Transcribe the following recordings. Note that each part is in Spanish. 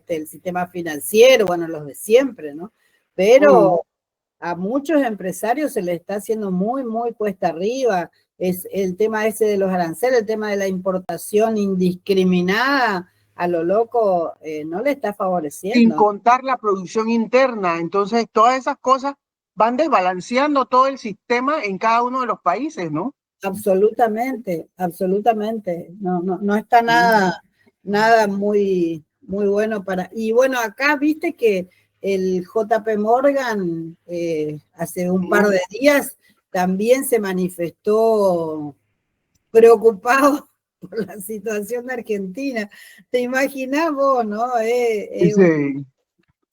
el sistema financiero, bueno, los de siempre, ¿no? Pero a muchos empresarios se les está haciendo muy, muy cuesta arriba. Es el tema ese de los aranceles, el tema de la importación indiscriminada, a lo loco, no le está favoreciendo. Sin contar la producción interna. Entonces, todas esas cosas van desbalanceando todo el sistema en cada uno de los países, ¿no? Absolutamente, absolutamente. No está nada muy, muy bueno para... Y bueno, acá viste que el JP Morgan hace un par de días también se manifestó preocupado por la situación de Argentina. ¿Te imaginás vos, no? Sí.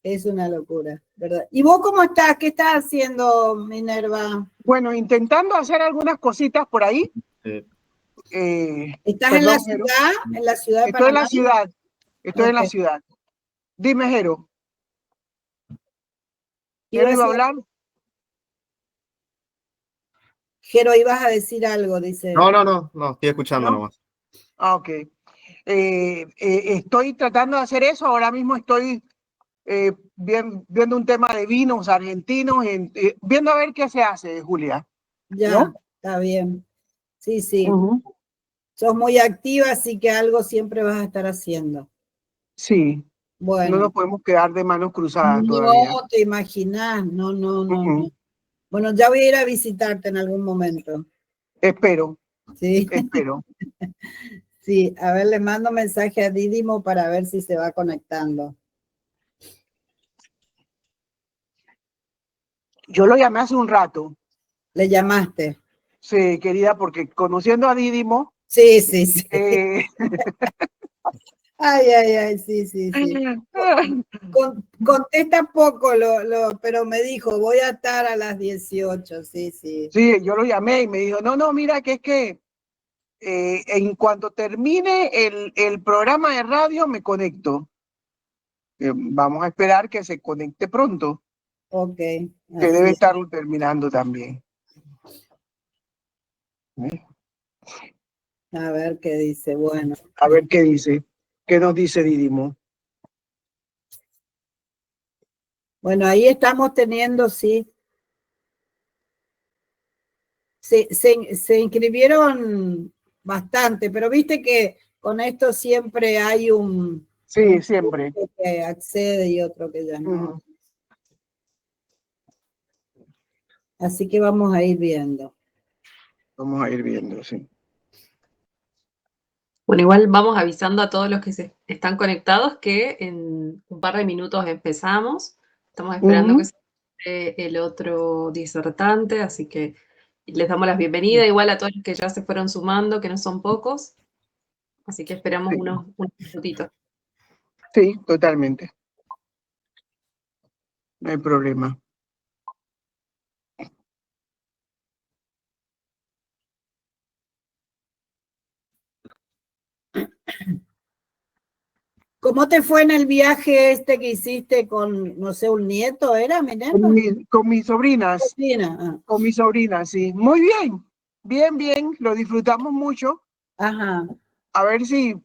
Es una locura, ¿verdad? ¿Y vos cómo estás? ¿Qué estás haciendo, Minerva? Bueno, intentando hacer algunas cositas por ahí. ¿Estás en la ciudad? ¿En la ciudad de Panamá? Estoy en la ciudad. Estoy en la ciudad. Dime, Jero. ¿Jero iba a hablar? Jero, ibas a decir algo, dice. No, estoy escuchando nomás. Ah, ok. Estoy tratando de hacer eso. Ahora mismo estoy viendo un tema de vinos argentinos, viendo a ver qué se hace, Julia. Ya, ¿no? Está bien. Sí. Sos muy activa, así que algo siempre vas a estar haciendo. Sí. Bueno. No nos podemos quedar de manos cruzadas todavía. No te imaginas, no. Bueno, ya voy a ir a visitarte en algún momento. Espero. Sí. Espero. Sí, a ver, le mando mensaje a Didimo para ver si se va conectando. Yo lo llamé hace un rato. ¿Le llamaste? Sí, querida, porque conociendo a Didimo. Sí. Ay, sí. Contesta poco, pero me dijo, voy a estar a las 18, sí. Sí, yo lo llamé y me dijo, no, mira, que es que en cuanto termine el programa de radio me conecto. Vamos a esperar que se conecte pronto. Ok. Que debe estar terminando también. A ver qué dice, bueno. A ver qué dice. ¿Qué nos dice Didimo? Bueno, ahí estamos teniendo, sí. Se inscribieron bastante, pero viste que con esto siempre hay un... Sí, siempre. Que accede y otro que ya no. Así que vamos a ir viendo. Vamos a ir viendo, sí. Bueno, igual vamos avisando a todos los que se están conectados que en un par de minutos empezamos. Estamos esperando que se el otro disertante, así que les damos la bienvenida igual a todos los que ya se fueron sumando, que no son pocos. Así que esperamos unos minutitos. Sí, totalmente. No hay problema. ¿Cómo te fue en el viaje este que hiciste con, no sé, un nieto, era, Minerva? Con mis sobrinas. Con mis sobrinas, sí. Muy bien. Bien. Lo disfrutamos mucho. Ajá. A ver si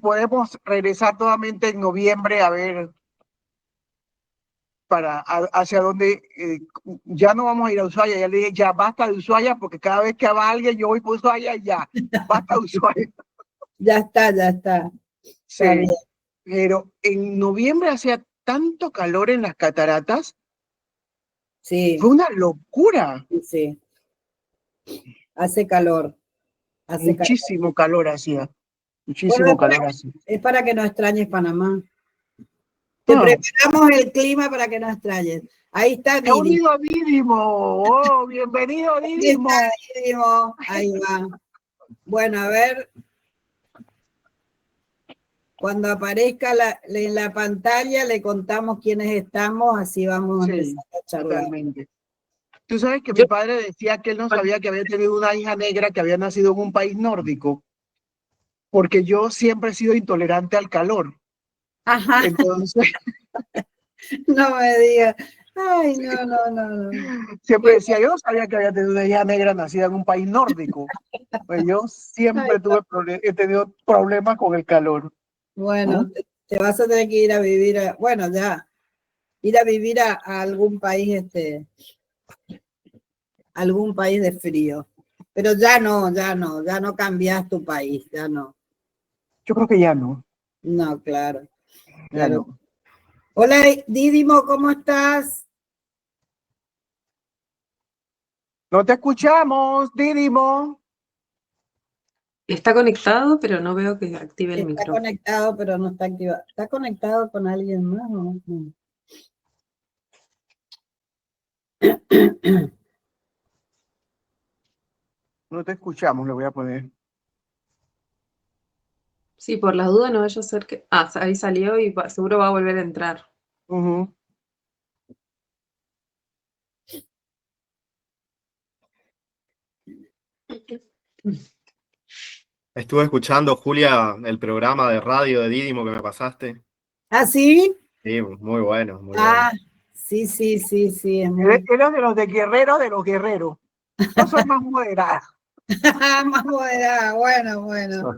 podemos regresar nuevamente en noviembre, a ver hacia dónde. Ya no vamos a ir a Ushuaia. Ya le dije, ya basta de Ushuaia, porque cada vez que va alguien yo voy por Ushuaia y ya. Basta de Ushuaia. Ya está. Sí. Está bien. Pero en noviembre hacía tanto calor en las cataratas. Sí. Fue una locura. Sí. Hace calor. Muchísimo calor hacía. Muchísimo calor hacía. Es para que no extrañes Panamá. Te preparamos el clima para que no extrañes. Ahí está Didimo. Oh, bienvenido Didimo. Ahí va. Bueno, a ver. Cuando aparezca en la pantalla le contamos quiénes estamos, así vamos a empezar a charlar. Totalmente. Tú sabes que mi padre decía que él no sabía que había tenido una hija negra que había nacido en un país nórdico, porque yo siempre he sido intolerante al calor. Ajá. Entonces... No me digas. Ay, no. Siempre decía, yo no sabía que había tenido una hija negra nacida en un país nórdico. Pues yo siempre he tenido problemas con el calor. Bueno, te vas a tener que ir a vivir, bueno, ya, ir a vivir a algún país, algún país de frío. Pero ya no cambias tu país, ya no. Yo creo que ya no. No, claro. Ya Claro. no. Hola, Didimo, ¿cómo estás? No te escuchamos, Didimo. Está conectado, pero no veo que active el Está micrófono. conectado, pero no está activado. ¿Está conectado con alguien más o no? No te escuchamos, le voy a poner. Sí, por las dudas no vaya a ser que... Ah, ahí salió y seguro va a volver a entrar. Ujú. Estuve escuchando, Julia, el programa de radio de Didimo que me pasaste. ¿Ah, sí? Sí, muy bueno, muy bueno. Ah, sí, sí, sí, sí. Es Eres muy... de los de los guerreros. Yo soy más moderada. Más moderada, bueno, bueno.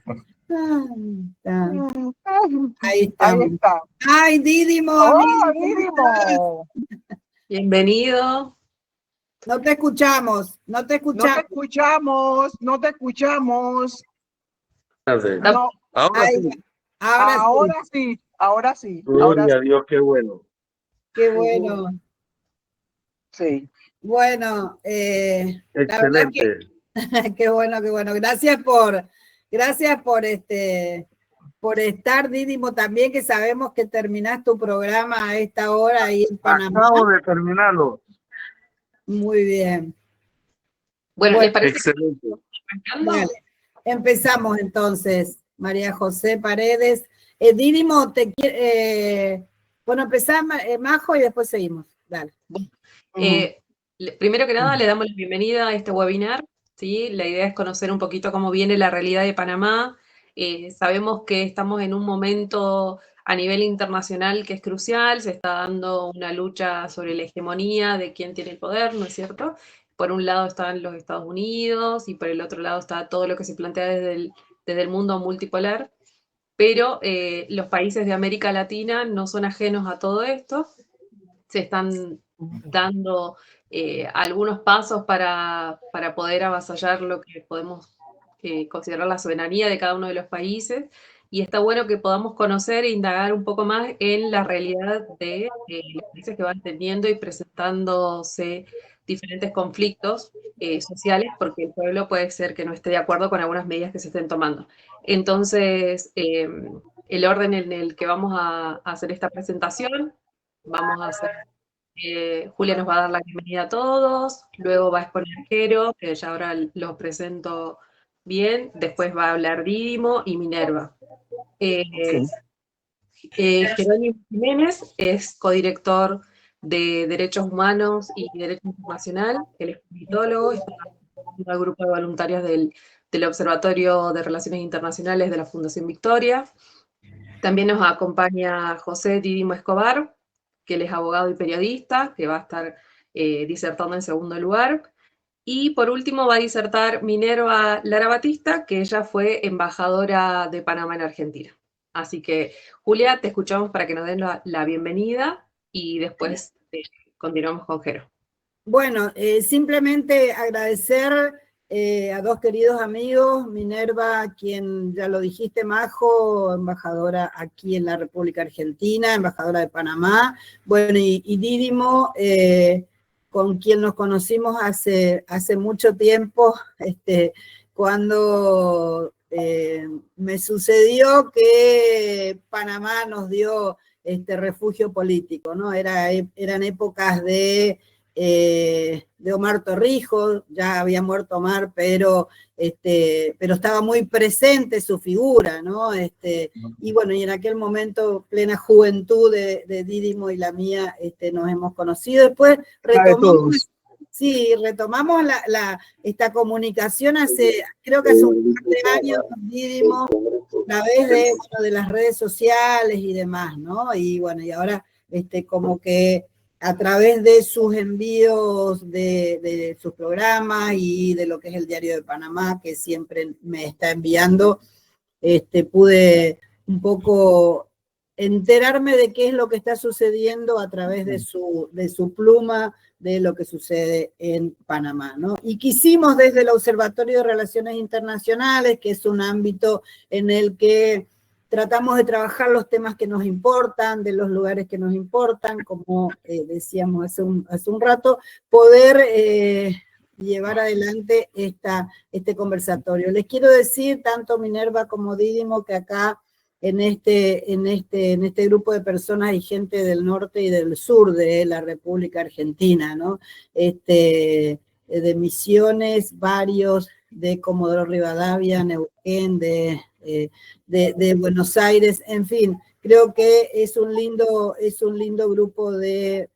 Ah, ahí Ahí estamos. está. Ay, Didimo, ¡Oh, amigo, ¿cómo estás? Didimo! Bienvenido. No te escuchamos, no te No te escuchamos. escuchamos, no te escuchamos. Está- No, Ahora Ahí, sí, ahora sí, ahora sí, ahora sí, ahora gloria a Dios, qué bueno. qué bueno. sí. Bueno, la verdad Excelente. que qué bueno, qué bueno. Gracias por estar, Didimo, también que sabemos que terminás tu programa a esta hora ahí en Panamá. Acabo de terminarlo. Muy bien. Bueno, ¿les Bueno, parece que Excelente. arrancando? dale. Empezamos entonces, María José Paredes. Didimo, bueno, empezá, Majo, y después seguimos. Dale. Primero que nada, le damos la bienvenida a este webinar, ¿sí? La idea es conocer un poquito cómo viene la realidad de Panamá. Sabemos que estamos en un momento a nivel internacional que es crucial, se está dando una lucha sobre la hegemonía de quién tiene el poder, ¿no es cierto? Por un lado están los Estados Unidos y por el otro lado está todo lo que se plantea desde el mundo multipolar, pero los países de América Latina no son ajenos a todo esto, se están dando algunos pasos para poder avasallar lo que podemos considerar la soberanía de cada uno de los países. Y está bueno que podamos conocer e indagar un poco más en la realidad de los países que van teniendo y presentándose diferentes conflictos sociales, porque el pueblo puede ser que no esté de acuerdo con algunas medidas que se estén tomando. Entonces, el orden en el que vamos a hacer esta presentación, vamos a hacer Julia nos va a dar la bienvenida a todos, luego va a exponer Jero, que ya ahora los presento bien, después va a hablar Didimo y Minerva. Jerónimo Jiménez es codirector de Derechos Humanos y Derecho Internacional, él es politólogo, está en el grupo de voluntarios del Observatorio de Relaciones Internacionales de la Fundación Victoria. También nos acompaña José Didimo Escobar, que él es abogado y periodista, que va a estar disertando en segundo lugar. Y por último va a disertar Minerva Lara Batista, que ella fue embajadora de Panamá en Argentina. Así que, Julia, te escuchamos para que nos den la bienvenida y después continuamos con Jero. Bueno, simplemente agradecer a dos queridos amigos, Minerva, quien ya lo dijiste, Majo, embajadora aquí en la República Argentina, embajadora de Panamá, bueno, y Didimo, con quien nos conocimos hace mucho tiempo, cuando me sucedió que Panamá nos dio refugio político, ¿no? Eran épocas de Omar Torrijos, ya había muerto Omar, pero estaba muy presente su figura, ¿no? Y bueno, y en aquel momento, plena juventud de Didimo y la mía, nos hemos conocido. Después retomamos, sí, retomamos esta comunicación creo que hace un par de años, Didimo, a través de las redes sociales y demás, ¿no? Y bueno, y ahora como que a través de sus envíos de sus programas y de lo que es el Diario de Panamá, que siempre me está enviando, pude un poco enterarme de qué es lo que está sucediendo a través de su pluma, de lo que sucede en Panamá, ¿no? Y quisimos desde el Observatorio de Relaciones Internacionales, que es un ámbito en el que tratamos de trabajar los temas que nos importan, de los lugares que nos importan, como decíamos hace un rato, poder llevar adelante este conversatorio. Les quiero decir, tanto Minerva como Dídimo, que acá en este grupo de personas hay gente del norte y del sur de la República Argentina, ¿no? De Misiones, varios, de Comodoro Rivadavia, Neuquén, de Buenos Aires, en fin, creo que es un lindo grupo de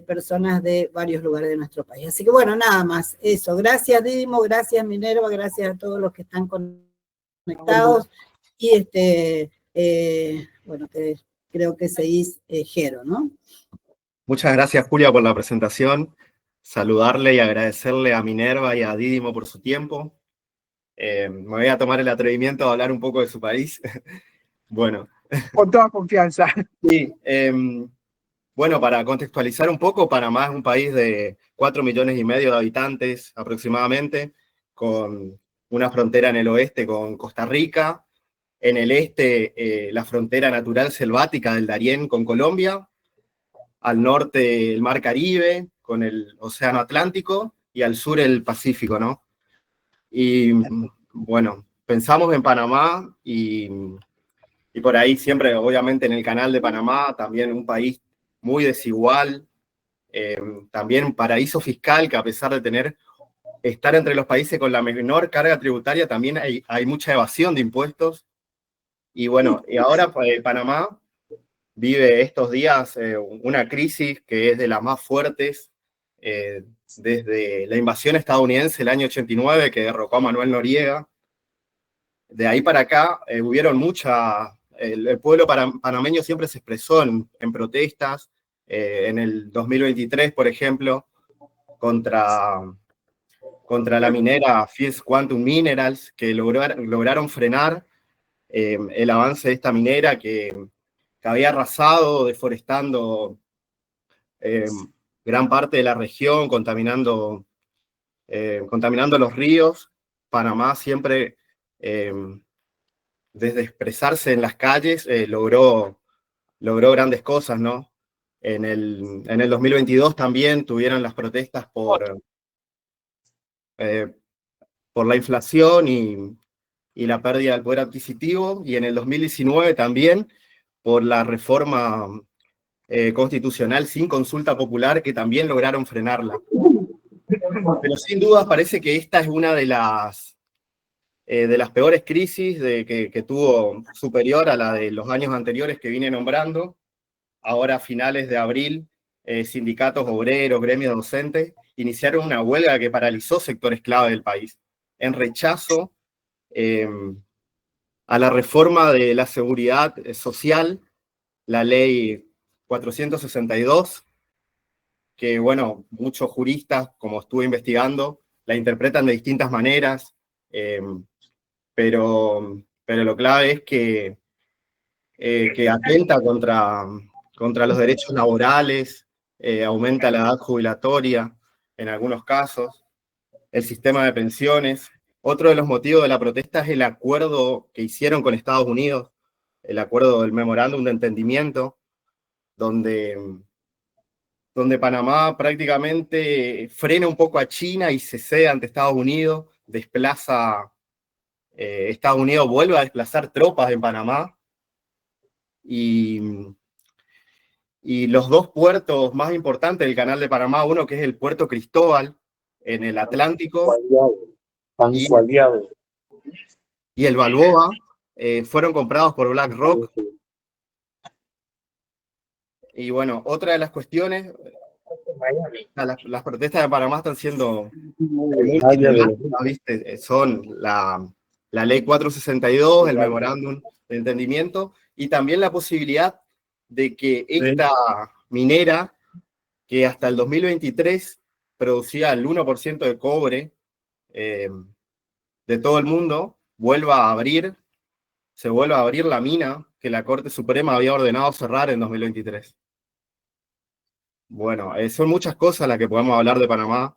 personas de varios lugares de nuestro país. Así que bueno, nada más, eso. Gracias Dídimo, gracias Minerva, gracias a todos los que están conectados. Y bueno, creo que seguís Jero, ¿no? Muchas gracias, Julia, por la presentación. Saludarle y agradecerle a Minerva y a Dídimo por su tiempo. Me voy a tomar el atrevimiento de hablar un poco de su país. Bueno. Con toda confianza. Sí, bueno, para contextualizar un poco, Panamá es un país de 4,5 millones de habitantes aproximadamente, con una frontera en el oeste con Costa Rica, en el este la frontera natural selvática del Darién con Colombia, al norte el Mar Caribe con el Océano Atlántico y al sur el Pacífico, ¿no? Y bueno, pensamos en Panamá y por ahí siempre, obviamente, en el canal de Panamá, también un país muy desigual, también un paraíso fiscal que a pesar de estar entre los países con la menor carga tributaria, también hay mucha evasión de impuestos. Y bueno, y ahora Panamá vive estos días una crisis que es de las más fuertes desde la invasión estadounidense el año 89, que derrocó a Manuel Noriega. De ahí para acá hubieron el pueblo panameño siempre se expresó en protestas, en el 2023, por ejemplo, contra la minera First Quantum Minerals, que lograron frenar el avance de esta minera que había arrasado, deforestando gran parte de la región, contaminando los ríos. Panamá siempre, desde expresarse en las calles, logró grandes cosas, ¿no? En el 2022 también tuvieron las protestas por la inflación y la pérdida del poder adquisitivo, y en el 2019 también por la reforma constitucional sin consulta popular, que también lograron frenarla. Pero sin duda parece que esta es una de las peores crisis que tuvo, superior a la de los años anteriores que vine nombrando. Ahora a finales de abril, sindicatos obreros, gremios docentes, iniciaron una huelga que paralizó sectores clave del país, en rechazo a la reforma de la seguridad social, la ley 462, que, bueno, muchos juristas, como estuve investigando, la interpretan de distintas maneras, pero lo clave es que atenta contra los derechos laborales, aumenta la edad jubilatoria en algunos casos, el sistema de pensiones. Otro de los motivos de la protesta es el acuerdo que hicieron con Estados Unidos, el acuerdo del memorándum de entendimiento, donde Panamá prácticamente frena un poco a China y se cede ante Estados Unidos, Estados Unidos vuelve a desplazar tropas en Panamá, y los dos puertos más importantes del canal de Panamá, uno que es el puerto Cristóbal en el Atlántico, y el Balboa, fueron comprados por BlackRock. Y bueno, otra de las cuestiones, las protestas de Panamá están siendo ¿viste? Son la ley 462, el memorándum de entendimiento, y también la posibilidad de que esta minera, que hasta el 2023 producía el 1% de cobre de todo el mundo, vuelva a abrir se vuelve a abrir la mina que la Corte Suprema había ordenado cerrar en 2023. Bueno, son muchas cosas las que podemos hablar de Panamá.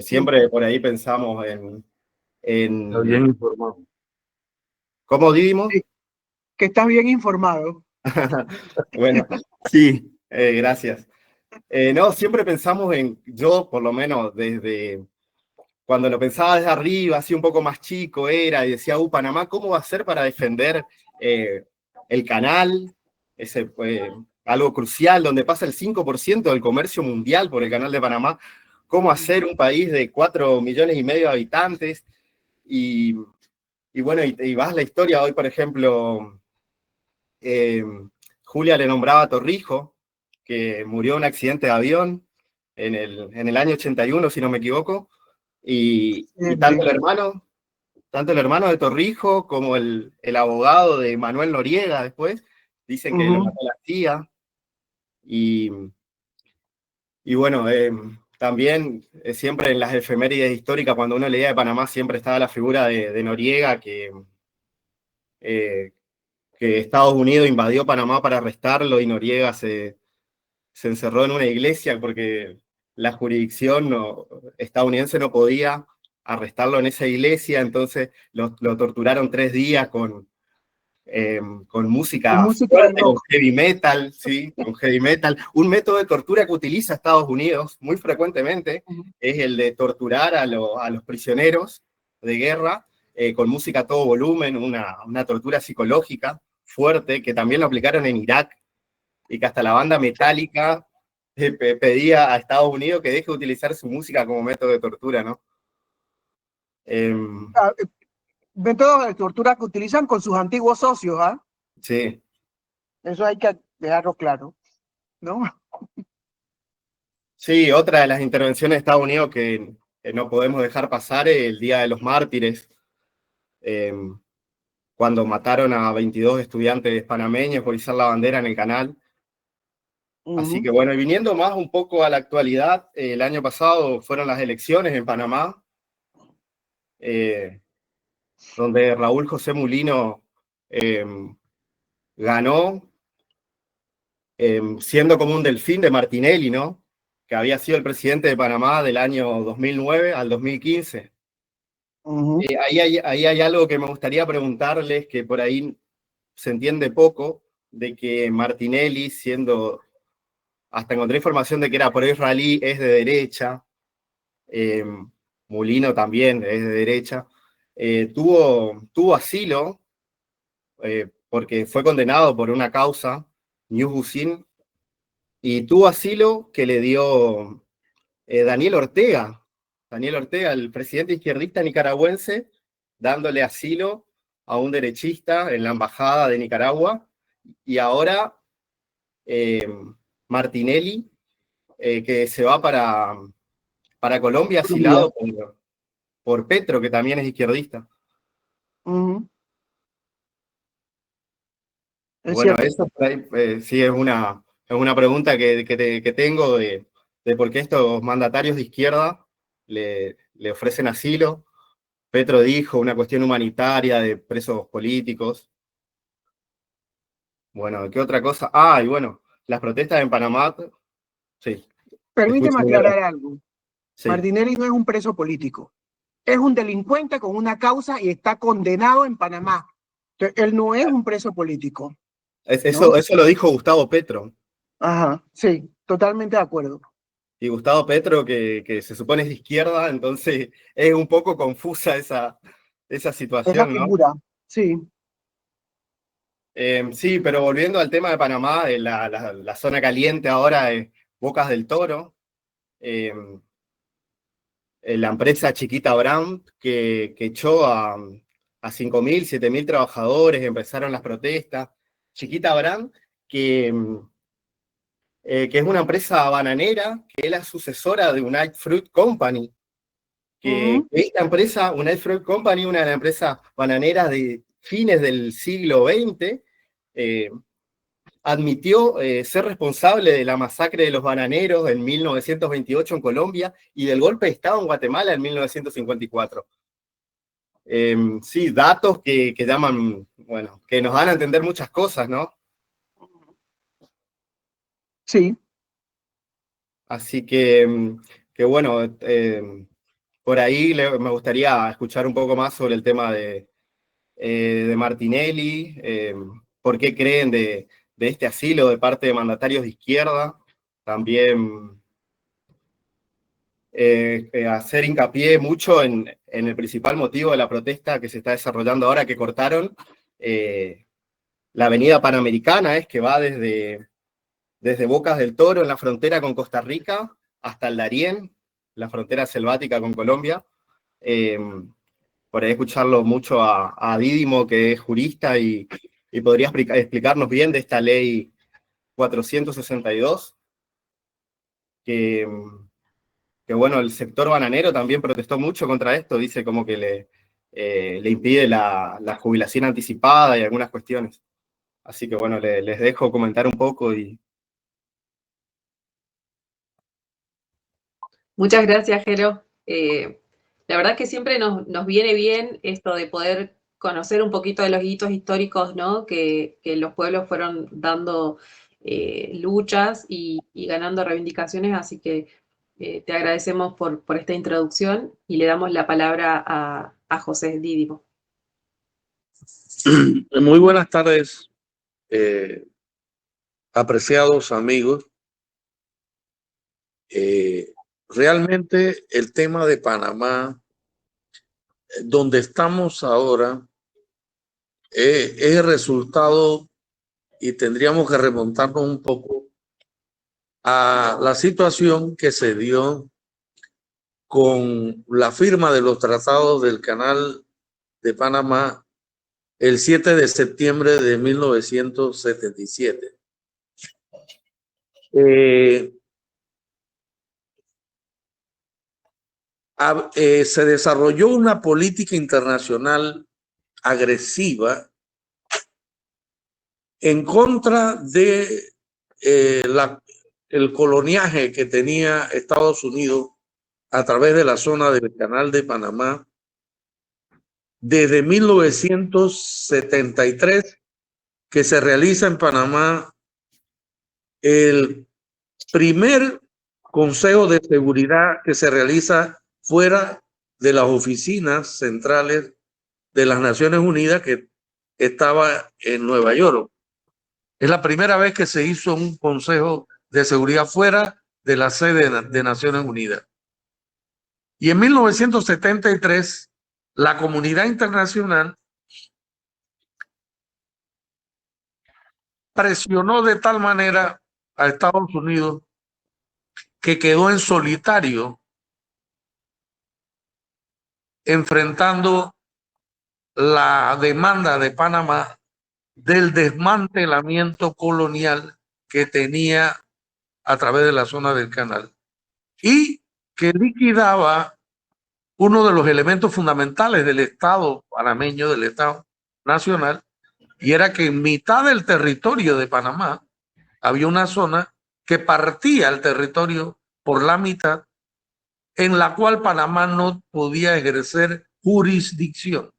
Siempre por ahí pensamos Está bien informado. ¿Cómo dimos? Sí, que estás bien informado. Bueno, sí, gracias. No, siempre pensamos yo por lo menos desde cuando lo pensaba desde arriba, así un poco más chico era, y decía, Panamá, ¿cómo va a ser para defender el canal? Algo crucial, donde pasa el 5% del comercio mundial por el canal de Panamá. ¿Cómo hacer un país de 4,5 millones de habitantes? Y bueno, y vas a la historia hoy, por ejemplo, Julia le nombraba a Torrijos, que murió en un accidente de avión en el año 81, si no me equivoco, y tanto el hermano de Torrijos como el abogado de Manuel Noriega después, dicen que lo mató la CIA, y bueno, también siempre en las efemérides históricas, cuando uno leía de Panamá, siempre estaba la figura de Noriega, que Estados Unidos invadió Panamá para arrestarlo y Noriega se encerró en una iglesia porque la jurisdicción estadounidense no podía arrestarlo en esa iglesia, entonces lo torturaron 3 días con música fuerte, con heavy metal, ¿sí? Con heavy metal. Un método de tortura que utiliza Estados Unidos muy frecuentemente es el de torturar a los prisioneros de guerra con música a todo volumen, una tortura psicológica fuerte, que también lo aplicaron en Irak, y que hasta la banda Metallica pedía a Estados Unidos que deje de utilizar su música como método de tortura, ¿no? Métodos de tortura que utilizan con sus antiguos socios, ¿ah? Sí. Eso hay que dejarlo claro, ¿no? Sí, otra de las intervenciones de Estados Unidos que no podemos dejar pasar es el Día de los Mártires, cuando mataron a 22 estudiantes panameños por izar la bandera en el canal. Así que bueno, y viniendo más un poco a la actualidad, el año pasado fueron las elecciones en Panamá, donde Raúl José Mulino ganó, siendo como un delfín de Martinelli, ¿no? Que había sido el presidente de Panamá del año 2009 al 2015. Ahí hay algo que me gustaría preguntarles, que por ahí se entiende poco, de que Martinelli, hasta encontré información de que era pro-israelí, es de derecha, Mulino también es de derecha, tuvo asilo porque fue condenado por una causa, Ñubusin, y tuvo asilo que le dio Daniel Ortega, el presidente izquierdista nicaragüense, dándole asilo a un derechista en la embajada de Nicaragua, y ahora Martinelli, que se va para Colombia asilado por Petro, que también es izquierdista. Bueno, eso sí es una pregunta que tengo de por qué estos mandatarios de izquierda le ofrecen asilo. Petro dijo una cuestión humanitaria de presos políticos. Bueno, ¿qué otra cosa? Y bueno, las protestas en Panamá. Sí. Permíteme aclarar algo. Sí. Martinelli no es un preso político. Es un delincuente con una causa y está condenado en Panamá. Entonces, él no es un preso político. Eso lo dijo Gustavo Petro. Ajá, sí, totalmente de acuerdo. Y Gustavo Petro, que se supone es de izquierda, entonces es un poco confusa esa situación, esa figura, ¿no? Sí. Sí, pero volviendo al tema de Panamá, la zona caliente ahora es Bocas del Toro, la empresa Chiquita Brand, que echó a 5.000, 7.000 trabajadores, empezaron las protestas. Chiquita Brand, que es una empresa bananera, que es la sucesora de United Fruit Company, que esta empresa, United Fruit Company, una de las empresas bananeras de fines del siglo XX, admitió ser responsable de la masacre de los bananeros en 1928 en Colombia y del golpe de Estado en Guatemala en 1954. Sí, datos que llaman, bueno, que nos dan a entender muchas cosas, ¿no? Sí. Así que bueno, por ahí me gustaría escuchar un poco más sobre el tema de Martinelli, por qué creen de este asilo de parte de mandatarios de izquierda, también hacer hincapié mucho en el principal motivo de la protesta que se está desarrollando ahora, que cortaron la avenida Panamericana, que va desde Bocas del Toro, en la frontera con Costa Rica, hasta el Darién, la frontera selvática con Colombia. Por ahí escucharlo mucho a Dídimo, que es jurista, y podría explicarnos bien de esta ley 462, que bueno, el sector bananero también protestó mucho contra esto, dice como que le impide la jubilación anticipada y algunas cuestiones. Así que bueno, les dejo comentar un poco y... Muchas gracias, Jero. La verdad que siempre nos viene bien esto de poder conocer un poquito de los hitos históricos, ¿no? Que los pueblos fueron dando luchas y ganando reivindicaciones, así que te agradecemos por esta introducción y le damos la palabra a José Dídimo. Muy buenas tardes, apreciados amigos. Realmente el tema de Panamá, donde estamos ahora, es el resultado, y tendríamos que remontarnos un poco a la situación que se dio con la firma de los tratados del Canal de Panamá el 7 de septiembre de 1977. Se desarrolló una política internacional agresiva en contra de el coloniaje que tenía Estados Unidos a través de la zona del Canal de Panamá desde 1973, que se realiza en Panamá el primer Consejo de Seguridad que se realiza fuera de las oficinas centrales de las Naciones Unidas, que estaba en Nueva York. Es la primera vez que se hizo un Consejo de Seguridad fuera de la sede de Naciones Unidas. Y en 1973, la comunidad internacional presionó de tal manera a Estados Unidos que quedó en solitario enfrentando la demanda de Panamá del desmantelamiento colonial que tenía a través de la zona del canal y que liquidaba uno de los elementos fundamentales del Estado panameño, del Estado nacional, y era que en mitad del territorio de Panamá había una zona que partía el territorio por la mitad, en la cual Panamá no podía ejercer jurisdicción.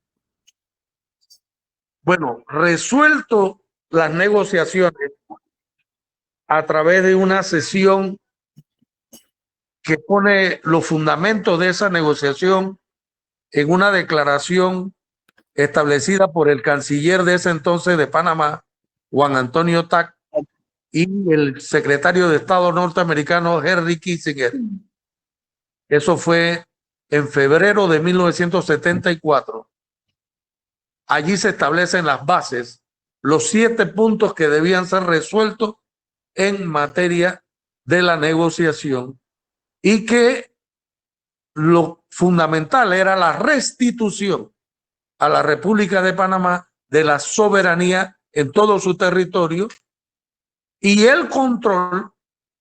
Bueno, resuelto las negociaciones a través de una sesión que pone los fundamentos de esa negociación en una declaración establecida por el canciller de ese entonces de Panamá, Juan Antonio Tac, y el secretario de Estado norteamericano Henry Kissinger. Eso fue en febrero de 1974. Allí se establecen las bases, los 7 puntos que debían ser resueltos en materia de la negociación, y que lo fundamental era la restitución a la República de Panamá de la soberanía en todo su territorio y el control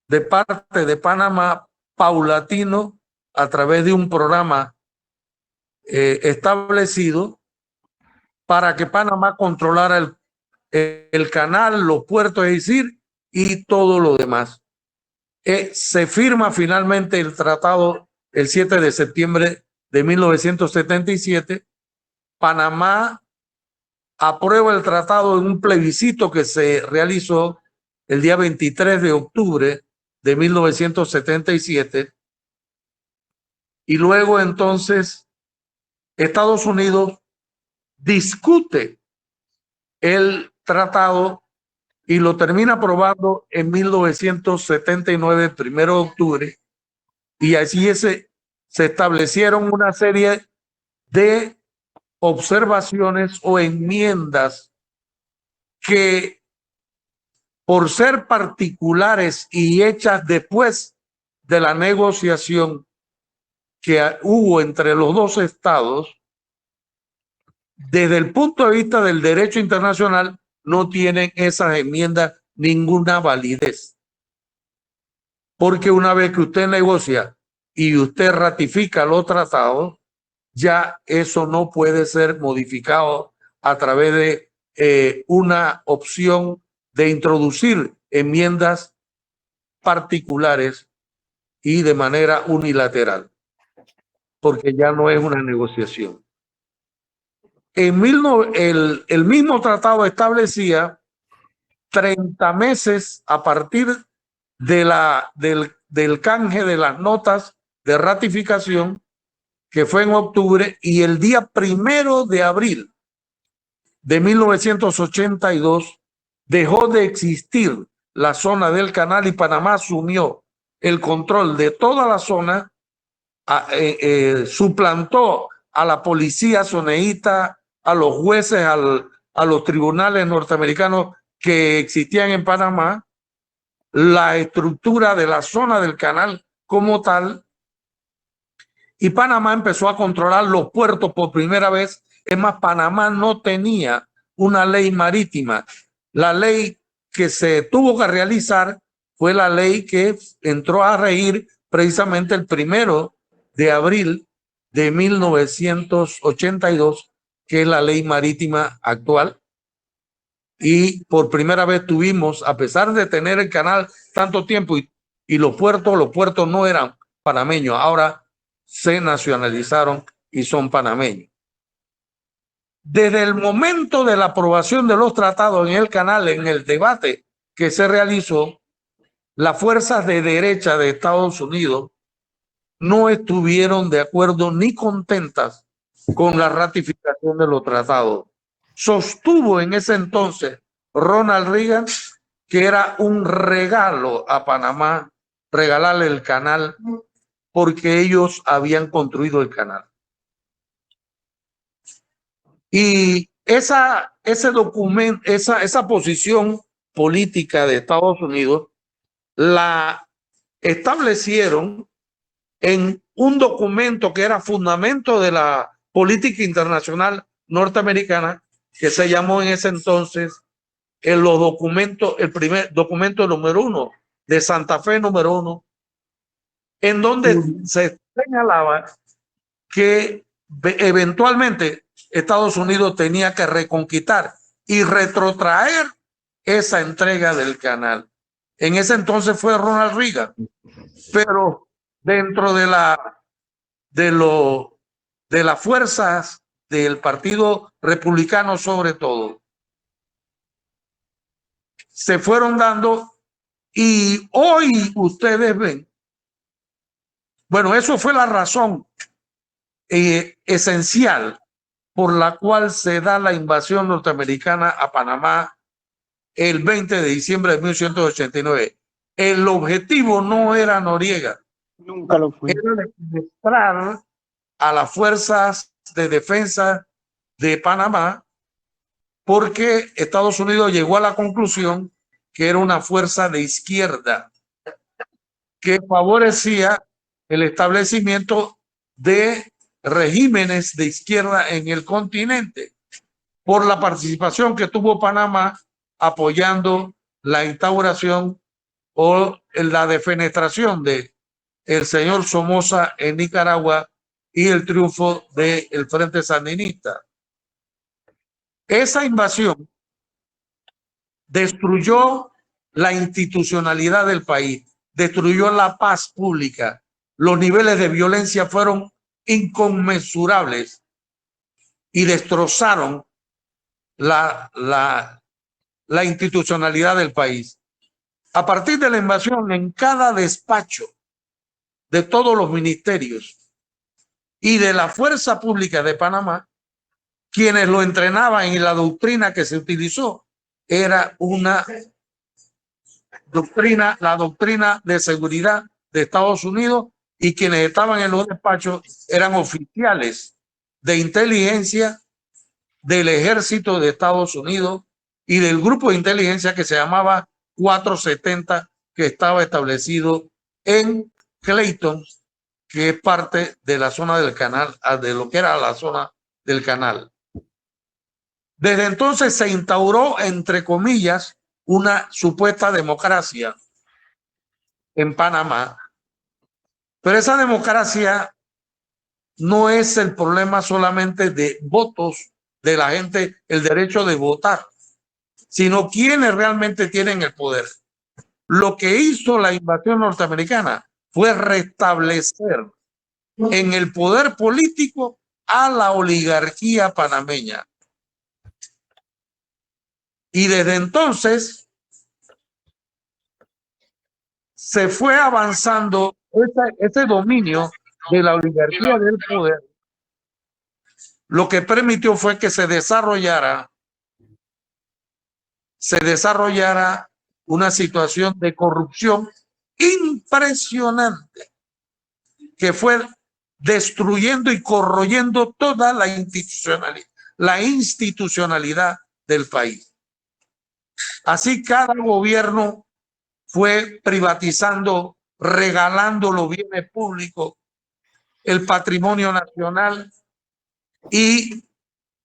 de parte de Panamá paulatino a través de un programa establecido para que Panamá controlara el canal, los puertos, es decir, y todo lo demás. Se firma finalmente el tratado el 7 de septiembre de 1977 Panamá aprueba el tratado en un plebiscito que se realizó el día 23 de octubre de 1977. Y luego entonces Estados Unidos discute el tratado y lo termina aprobando en 1979, 1 de octubre, y así se establecieron una serie de observaciones o enmiendas que, por ser particulares y hechas después de la negociación que hubo entre los dos estados, desde el punto de vista del derecho internacional, no tienen esas enmiendas ninguna validez. Porque una vez que usted negocia y usted ratifica los tratados, ya eso no puede ser modificado a través de una opción de introducir enmiendas particulares y de manera unilateral, porque ya no es una negociación. El mismo tratado establecía 30 meses a partir de del canje de las notas de ratificación, que fue en octubre, y el día 1 de abril de 1982 dejó de existir la zona del canal y Panamá asumió el control de toda la zona, suplantó a la policía soneíta, a los jueces, a los tribunales norteamericanos que existían en Panamá, la estructura de la zona del canal como tal, y Panamá empezó a controlar los puertos por primera vez. Es más, Panamá no tenía una ley marítima. La ley que se tuvo que realizar fue la ley que entró a regir precisamente el 1 de abril de 1982, que es la ley marítima actual. Y por primera vez tuvimos, a pesar de tener el canal tanto tiempo y los puertos no eran panameños, ahora se nacionalizaron y son panameños. Desde el momento de la aprobación de los tratados en el canal, en el debate que se realizó, las fuerzas de derecha de Estados Unidos no estuvieron de acuerdo ni contentas con la ratificación de los tratados. Sostuvo en ese entonces Ronald Reagan que era un regalo a Panamá regalarle el canal, porque ellos habían construido el canal. Y esa posición política de Estados Unidos la establecieron en un documento que era fundamento de la política internacional norteamericana, que se llamó en ese entonces el primer documento número 1 de Santa Fe número 1, en donde se señalaba que eventualmente Estados Unidos tenía que reconquistar y retrotraer esa entrega del canal. En ese entonces fue Ronald Reagan, pero dentro de las fuerzas del Partido Republicano, sobre todo, se fueron dando, y hoy ustedes ven, bueno, eso fue la razón esencial por la cual se da la invasión norteamericana a Panamá el 20 de diciembre de 1989. El objetivo no era Noriega. Nunca lo fue. Era penetrar a las fuerzas de defensa de Panamá, porque Estados Unidos llegó a la conclusión que era una fuerza de izquierda que favorecía el establecimiento de regímenes de izquierda en el continente, por la participación que tuvo Panamá apoyando la instauración o la defenestración de el señor Somoza en Nicaragua y el triunfo del Frente Sandinista. Esa invasión destruyó la institucionalidad del país, destruyó la paz pública. Los niveles de violencia fueron inconmensurables. y destrozaron la institucionalidad del país. A partir de la invasión, en cada despacho de todos los ministerios y de la Fuerza Pública de Panamá, quienes lo entrenaban en la doctrina que se utilizó era una doctrina, la doctrina de seguridad de Estados Unidos, y quienes estaban en los despachos eran oficiales de inteligencia del ejército de Estados Unidos y del grupo de inteligencia que se llamaba 470, que estaba establecido en Clayton, que es parte de la zona del canal, de lo que era la zona del canal. Desde entonces se instauró, entre comillas, una supuesta democracia en Panamá, pero esa democracia no es el problema solamente de votos de la gente, el derecho de votar, sino quienes realmente tienen el poder. Lo que hizo la invasión norteamericana fue restablecer en el poder político a la oligarquía panameña. Y desde entonces se fue avanzando ese dominio de la oligarquía del poder. Lo que permitió fue que se desarrollara una situación de corrupción impresionante que fue destruyendo y corroyendo toda la institucionalidad del país. Así cada gobierno fue privatizando, regalando los bienes públicos, el patrimonio nacional, y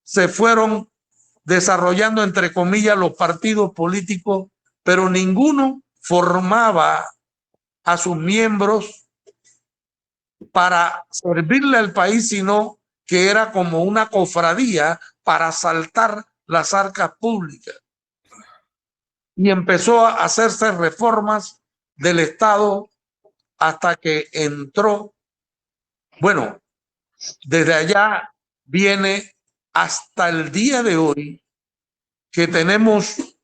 se fueron desarrollando, entre comillas, los partidos políticos, pero ninguno formaba a sus miembros para servirle al país, sino que era como una cofradía para asaltar las arcas públicas. Y empezó a hacerse reformas del Estado hasta que entró, bueno, desde allá viene hasta el día de hoy que tenemos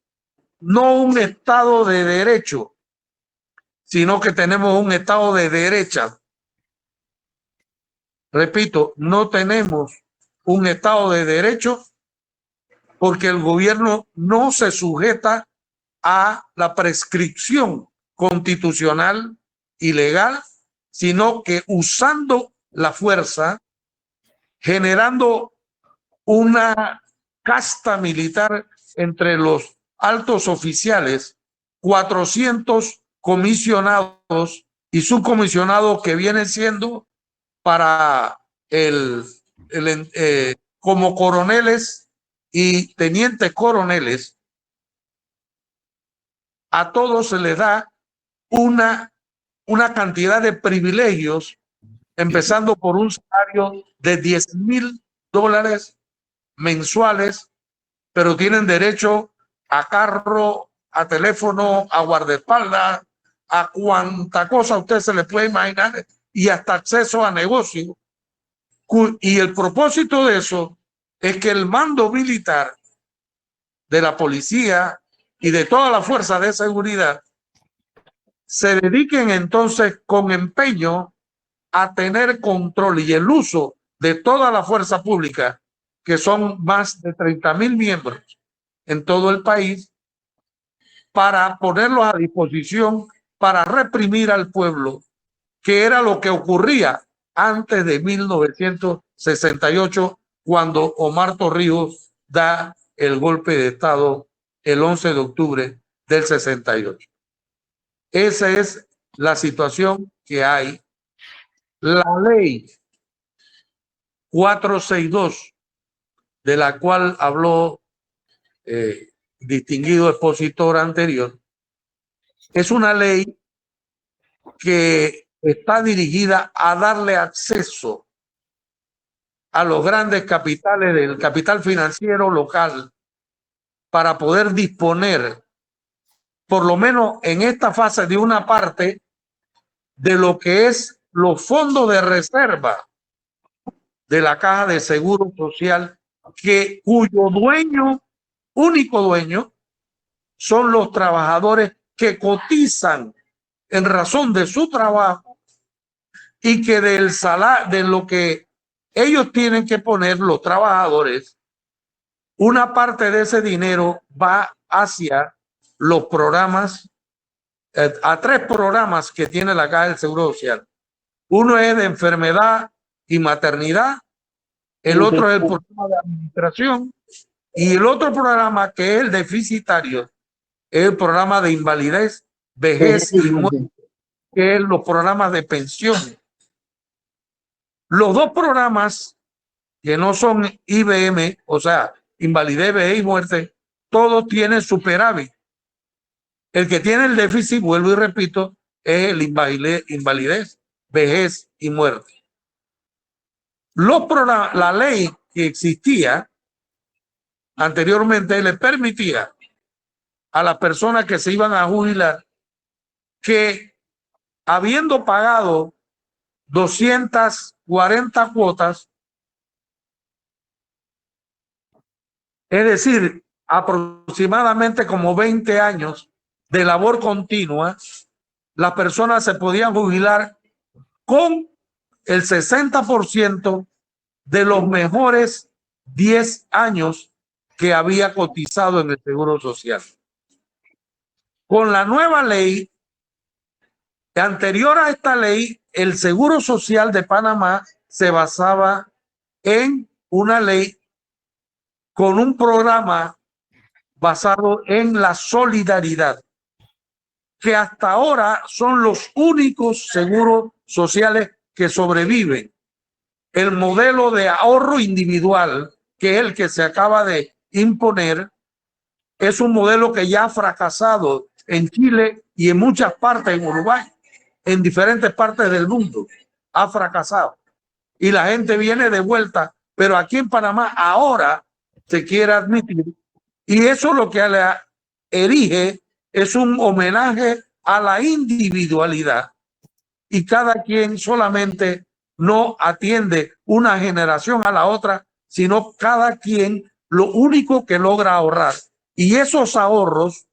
no un Estado de derecho, sino que tenemos un Estado de derecha. Repito, no tenemos un Estado de derecho porque el gobierno no se sujeta a la prescripción constitucional y legal, sino que usando la fuerza, generando una casta militar entre los altos oficiales, 400 comisionados y subcomisionados que vienen siendo para como coroneles y tenientes coroneles. A todos se les da una cantidad de privilegios, empezando por un salario de $10,000 mensuales, pero tienen derecho a carro, a teléfono, a guardaespaldas, a cuanta cosa usted se le puede imaginar, y hasta acceso a negocios. Y el propósito de eso es que el mando militar de la policía y de toda la fuerza de seguridad se dediquen entonces con empeño a tener control y el uso de toda la fuerza pública, que son más de 30,000 miembros en todo el país, para ponerlos a disposición para reprimir al pueblo, que era lo que ocurría antes de 1968, cuando Omar Torrijos da el golpe de Estado el 11 de octubre del 68. Esa es la situación que hay. La ley 462, de la cual habló distinguido expositor anterior, es una ley que está dirigida a darle acceso a los grandes capitales del capital financiero local para poder disponer, por lo menos en esta fase, de una parte de lo que es los fondos de reserva de la Caja de Seguro Social cuyo único dueño, son los trabajadores que cotizan en razón de su trabajo y que del salario, de lo que ellos tienen que poner los trabajadores, una parte de ese dinero va hacia los programas, a 3 programas que tiene la Caja del Seguro Social. Uno es de enfermedad y maternidad, el otro es el programa de administración y el otro programa, que es el deficitario, es el programa de invalidez, vejez y muerte, que es los programas de pensión. Los 2 programas que no son IBM, o sea, invalidez, vejez y muerte, todos tienen superávit. El que tiene el déficit, vuelvo y repito, es el invalidez, vejez y muerte. La ley que existía anteriormente le permitía a las personas que se iban a jubilar que, habiendo pagado 240 cuotas, es decir, aproximadamente como 20 años de labor continua, las personas se podían jubilar con el 60% de los mejores 10 años que había cotizado en el Seguro Social. Con la nueva ley, anterior a esta ley, el Seguro Social de Panamá se basaba en una ley con un programa basado en la solidaridad, que hasta ahora son los únicos seguros sociales que sobreviven. El modelo de ahorro individual, que es el que se acaba de imponer, es un modelo que ya ha fracasado en Chile y en muchas partes, en Uruguay, en diferentes partes del mundo. Ha fracasado. Y la gente viene de vuelta, pero aquí en Panamá ahora se quiere admitir. Y eso lo que le erige es un homenaje a la individualidad. Y cada quien solamente no atiende una generación a la otra, sino cada quien lo único que logra ahorrar. Y esos ahorros,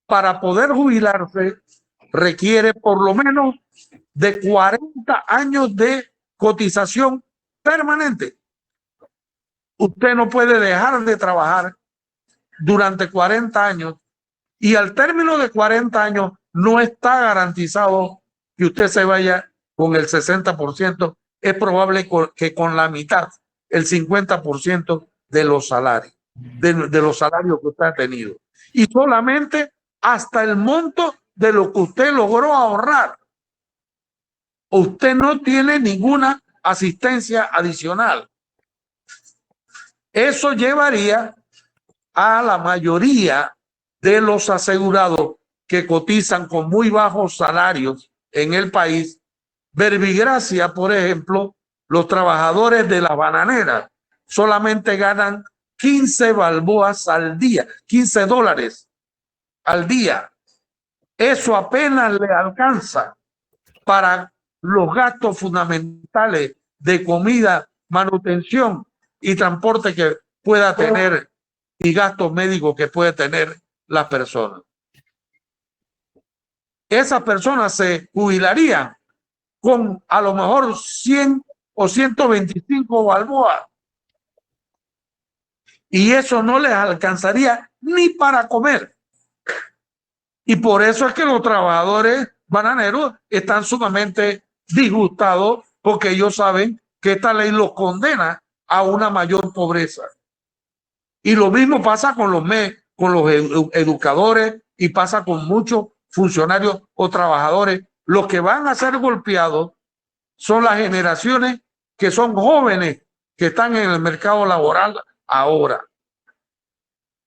para poder jubilarse, requiere por lo menos de 40 años de cotización permanente. Usted no puede dejar de trabajar durante 40 años y al término de 40 años no está garantizado que usted se vaya con el 60%. Es probable que con la mitad, el 50% de los salarios, de los salarios que usted ha tenido. Y solamente hasta el monto de lo que usted logró ahorrar. Usted no tiene ninguna asistencia adicional. Eso llevaría a la mayoría de los asegurados que cotizan con muy bajos salarios en el país. Verbigracia, por ejemplo, los trabajadores de la bananera solamente ganan 15 balboas al día, 15 dólares al día. Eso apenas le alcanza para los gastos fundamentales de comida, manutención y transporte que pueda tener y gastos médicos que puede tener la persona. Esas personas se jubilarían con a lo mejor 100 o 125 balboas. Y eso no les alcanzaría ni para comer. Y por eso es que los trabajadores bananeros están sumamente disgustados, porque ellos saben que esta ley los condena a una mayor pobreza. Y lo mismo pasa con los educadores y pasa con muchos funcionarios o trabajadores. Los que van a ser golpeados son las generaciones que son jóvenes, que están en el mercado laboral ahora.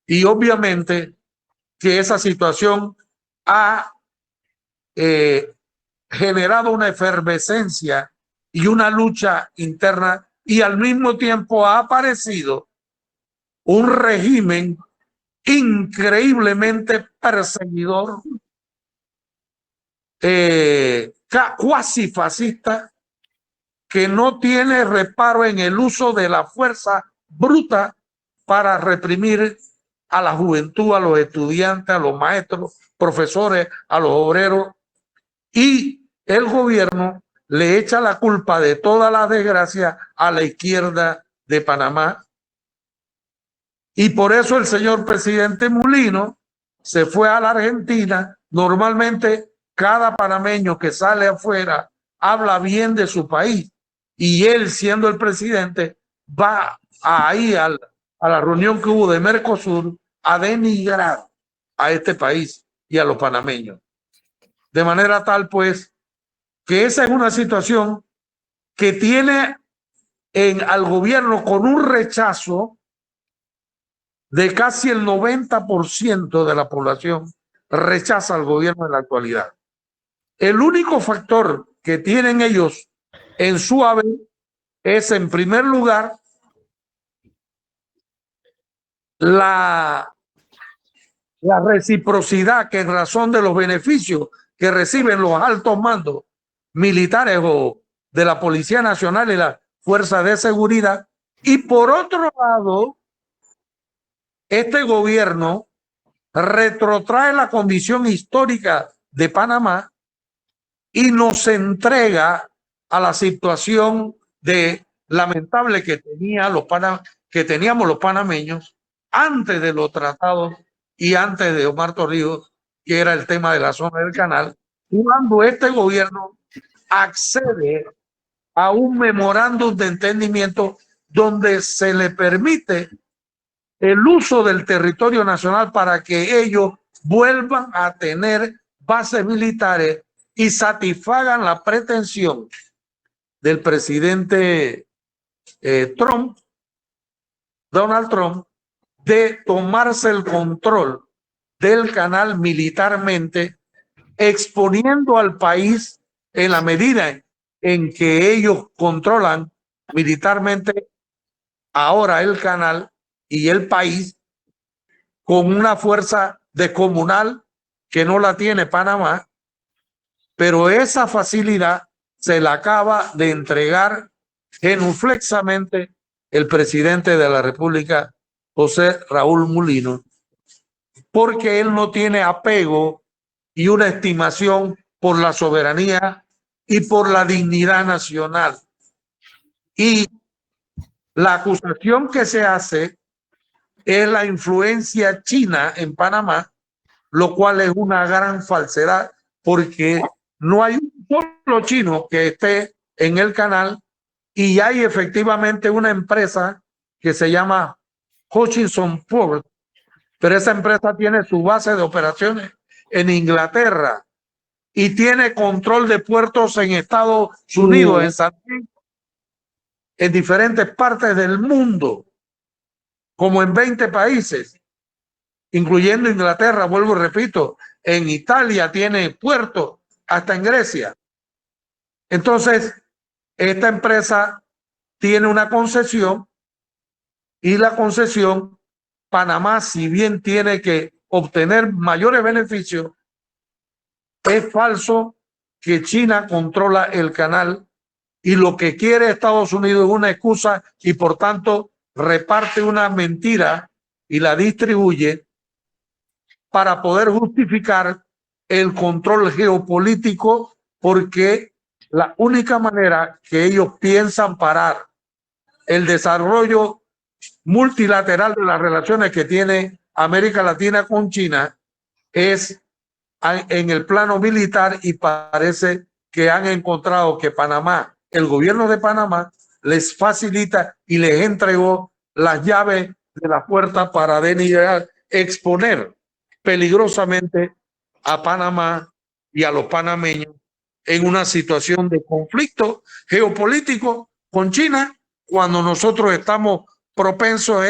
Y obviamente que esa situación ha generado una efervescencia y una lucha interna, y al mismo tiempo ha aparecido un régimen increíblemente perseguidor, cuasi fascista, que no tiene reparo en el uso de la fuerza bruta para reprimir a la juventud, a los estudiantes, a los maestros, profesores, a los obreros, y el gobierno le echa la culpa de toda la desgracia a la izquierda de Panamá. Y por eso el señor presidente Mulino se fue a la Argentina. Normalmente cada panameño que sale afuera habla bien de su país, y él, siendo el presidente, va ahí a la reunión que hubo de Mercosur a denigrar a este país y a los panameños. De manera tal, pues, que esa es una situación que tiene al gobierno con un rechazo de casi el 90% de la población. Rechaza al gobierno en la actualidad. El único factor que tienen ellos en su haber es, en primer lugar, la reciprocidad, que en razón de los beneficios que reciben los altos mandos militares o de la Policía Nacional y la Fuerza de Seguridad. Y por otro lado, este gobierno retrotrae la condición histórica de Panamá y nos entrega a la situación de lamentable que teníamos los panameños antes de los tratados y antes de Omar Torrijos, que era el tema de la zona del canal, cuando este gobierno accede a un memorándum de entendimiento donde se le permite el uso del territorio nacional para que ellos vuelvan a tener bases militares y satisfagan la pretensión del presidente Donald Trump, de tomarse el control del canal militarmente, exponiendo al país, en la medida en que ellos controlan militarmente ahora el canal y el país, con una fuerza descomunal que no la tiene Panamá, pero esa facilidad se la acaba de entregar genuflexamente el presidente de la República, José Raúl Mulino, porque él no tiene apego y una estimación por la soberanía y por la dignidad nacional. Y la acusación que se hace es la influencia china en Panamá, lo cual es una gran falsedad, porque no hay un solo chino que esté en el canal, y hay efectivamente una empresa que se llama Hutchison Port, pero esa empresa tiene su base de operaciones en Inglaterra y tiene control de puertos en Estados Unidos, en San Diego, en diferentes partes del mundo, como en 20 países, incluyendo Inglaterra. Vuelvo y repito, en Italia tiene puertos, hasta en Grecia. Entonces, esta empresa tiene una concesión, y la concesión, Panamá, si bien tiene que obtener mayores beneficios, es falso que China controla el canal, y lo que quiere Estados Unidos es una excusa, y por tanto reparte una mentira y la distribuye para poder justificar el control geopolítico, porque la única manera que ellos piensan parar el desarrollo multilateral de las relaciones que tiene América Latina con China es en el plano militar, y parece que han encontrado que Panamá, el gobierno de Panamá, les facilita y les entregó las llaves de la puerta para denigrar, exponer peligrosamente a Panamá y a los panameños en una situación de conflicto geopolítico con China, cuando nosotros estamos propensos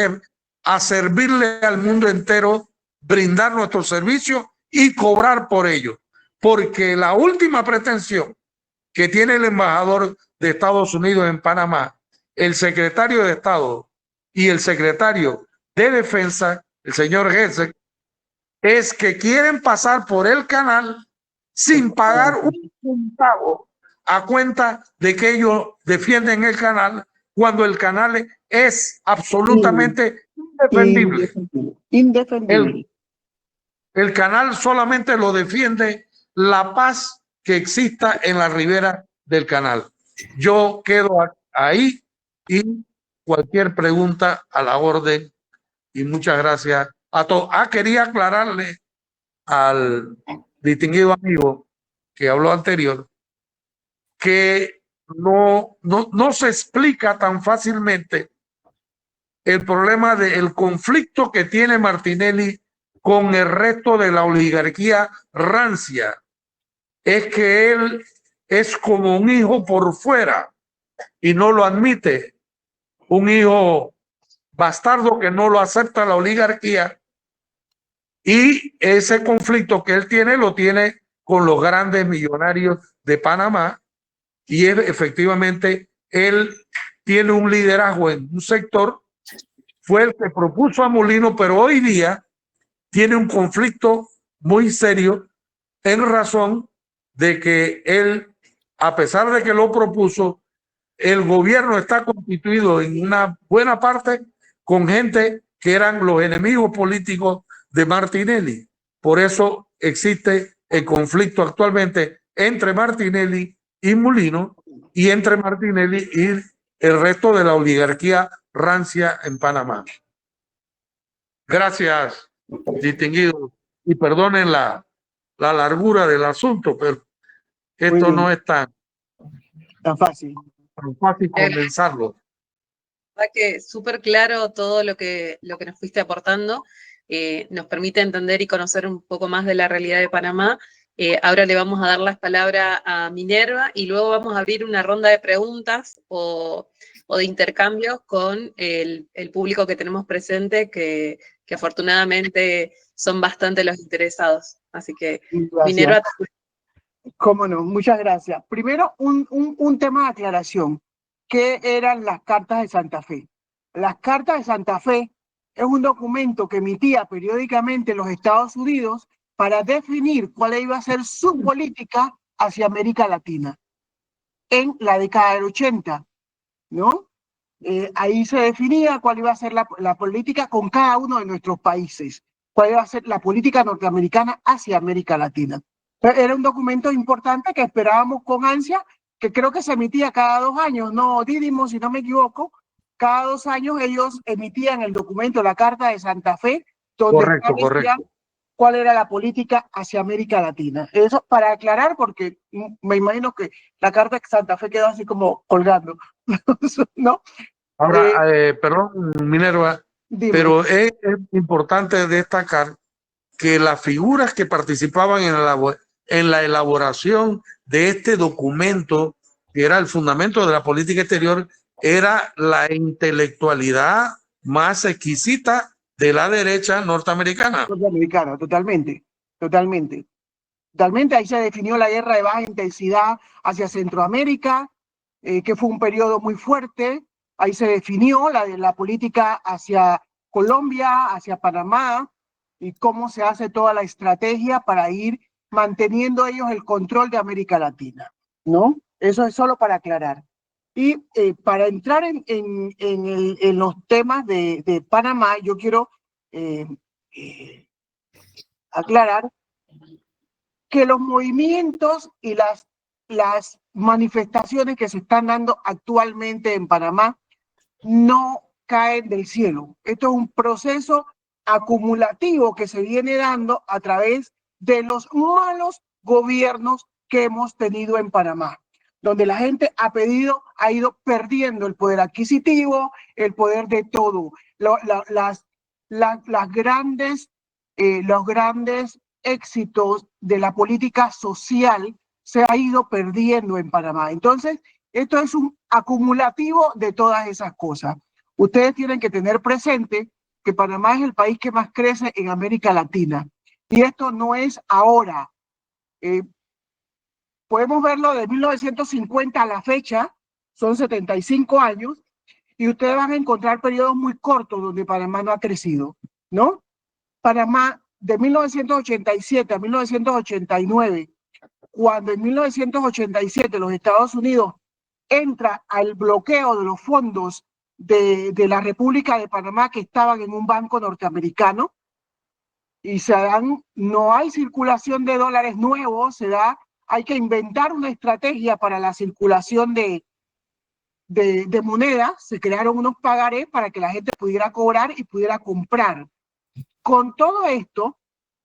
a servirle al mundo entero, brindar nuestros servicios y cobrar por ello. Porque la última pretensión que tiene el embajador de Estados Unidos en Panamá, el secretario de Estado y el secretario de Defensa, el señor Gesek, es que quieren pasar por el canal sin pagar un centavo, a cuenta de que ellos defienden el canal, cuando el canal es absolutamente indefendible. Indefendible. El canal solamente lo defiende la paz que exista en la ribera del canal. Yo quedo ahí y cualquier pregunta a la orden, y muchas gracias a todos. Quería aclararle al distinguido amigo que habló anterior que no se explica tan fácilmente el problema del conflicto que tiene Martinelli con el resto de la oligarquía rancia. Es que él es como un hijo por fuera y no lo admite, un hijo bastardo que no lo acepta la oligarquía, y ese conflicto que él tiene lo tiene con los grandes millonarios de Panamá, y efectivamente él tiene un liderazgo en un sector, fue el que propuso a Molino, pero hoy día tiene un conflicto muy serio en razón de que él, a pesar de que lo propuso, el gobierno está constituido en una buena parte con gente que eran los enemigos políticos de Martinelli. Por eso existe el conflicto actualmente entre Martinelli y Molino, y entre Martinelli y el resto de la oligarquía rancia en Panamá. Gracias, distinguido, y perdonen la largura del asunto, pero esto no es tan fácil condensarlo. Que súper claro todo lo que nos fuiste aportando, nos permite entender y conocer un poco más de la realidad de Panamá. Ahora le vamos a dar las palabras a Minerva y luego vamos a abrir una ronda de preguntas o de intercambios con el público que tenemos presente, que afortunadamente son bastante los interesados. Así que, gracias. Minerva. Cómo no, muchas gracias. Primero, un tema de aclaración. ¿Qué eran las cartas de Santa Fe? Las cartas de Santa Fe es un documento que emitía periódicamente los Estados Unidos para definir cuál iba a ser su política hacia América Latina en la década del 80, ¿no? Ahí se definía cuál iba a ser la política con cada uno de nuestros países, cuál iba a ser la política norteamericana hacia América Latina. Era un documento importante que esperábamos con ansia, que creo que se emitía cada 2 años, no, Didimo, si no me equivoco, cada 2 años ellos emitían el documento, la Carta de Santa Fe, donde establecían cuál era la política hacia América Latina. Eso para aclarar, porque me imagino que la Carta de Santa Fe quedó así como colgando, ¿no? Ahora, perdón, Minerva, dime. Pero es importante destacar que las figuras que participaban en la elaboración de este documento, que era el fundamento de la política exterior, era la intelectualidad más exquisita de la derecha norteamericana. Norteamericana, totalmente. Ahí se definió la guerra de baja intensidad hacia Centroamérica, que fue un periodo muy fuerte. Ahí se definió la política hacia Colombia, hacia Panamá, y cómo se hace toda la estrategia para ir manteniendo ellos el control de América Latina, ¿no? Eso es solo para aclarar. Y para entrar en los temas de Panamá, yo quiero aclarar que los movimientos y las manifestaciones que se están dando actualmente en Panamá no caen del cielo. Esto es un proceso acumulativo que se viene dando a través de los malos gobiernos que hemos tenido en Panamá, donde la gente ha ido perdiendo el poder adquisitivo, el poder de todo. Los grandes éxitos de la política social se ha ido perdiendo en Panamá. Entonces, esto es un acumulativo de todas esas cosas. Ustedes tienen que tener presente que Panamá es el país que más crece en América Latina. Y esto no es ahora. Podemos verlo de 1950 a la fecha, son 75 años, y ustedes van a encontrar periodos muy cortos donde Panamá no ha crecido, ¿no? Panamá, de 1987 a 1989, cuando en 1987 los Estados Unidos entra al bloqueo de los fondos de la República de Panamá que estaban en un banco norteamericano y no hay circulación de dólares nuevos, hay que inventar una estrategia para la circulación de monedas. Se crearon unos pagarés para que la gente pudiera cobrar y pudiera comprar. Con todo esto,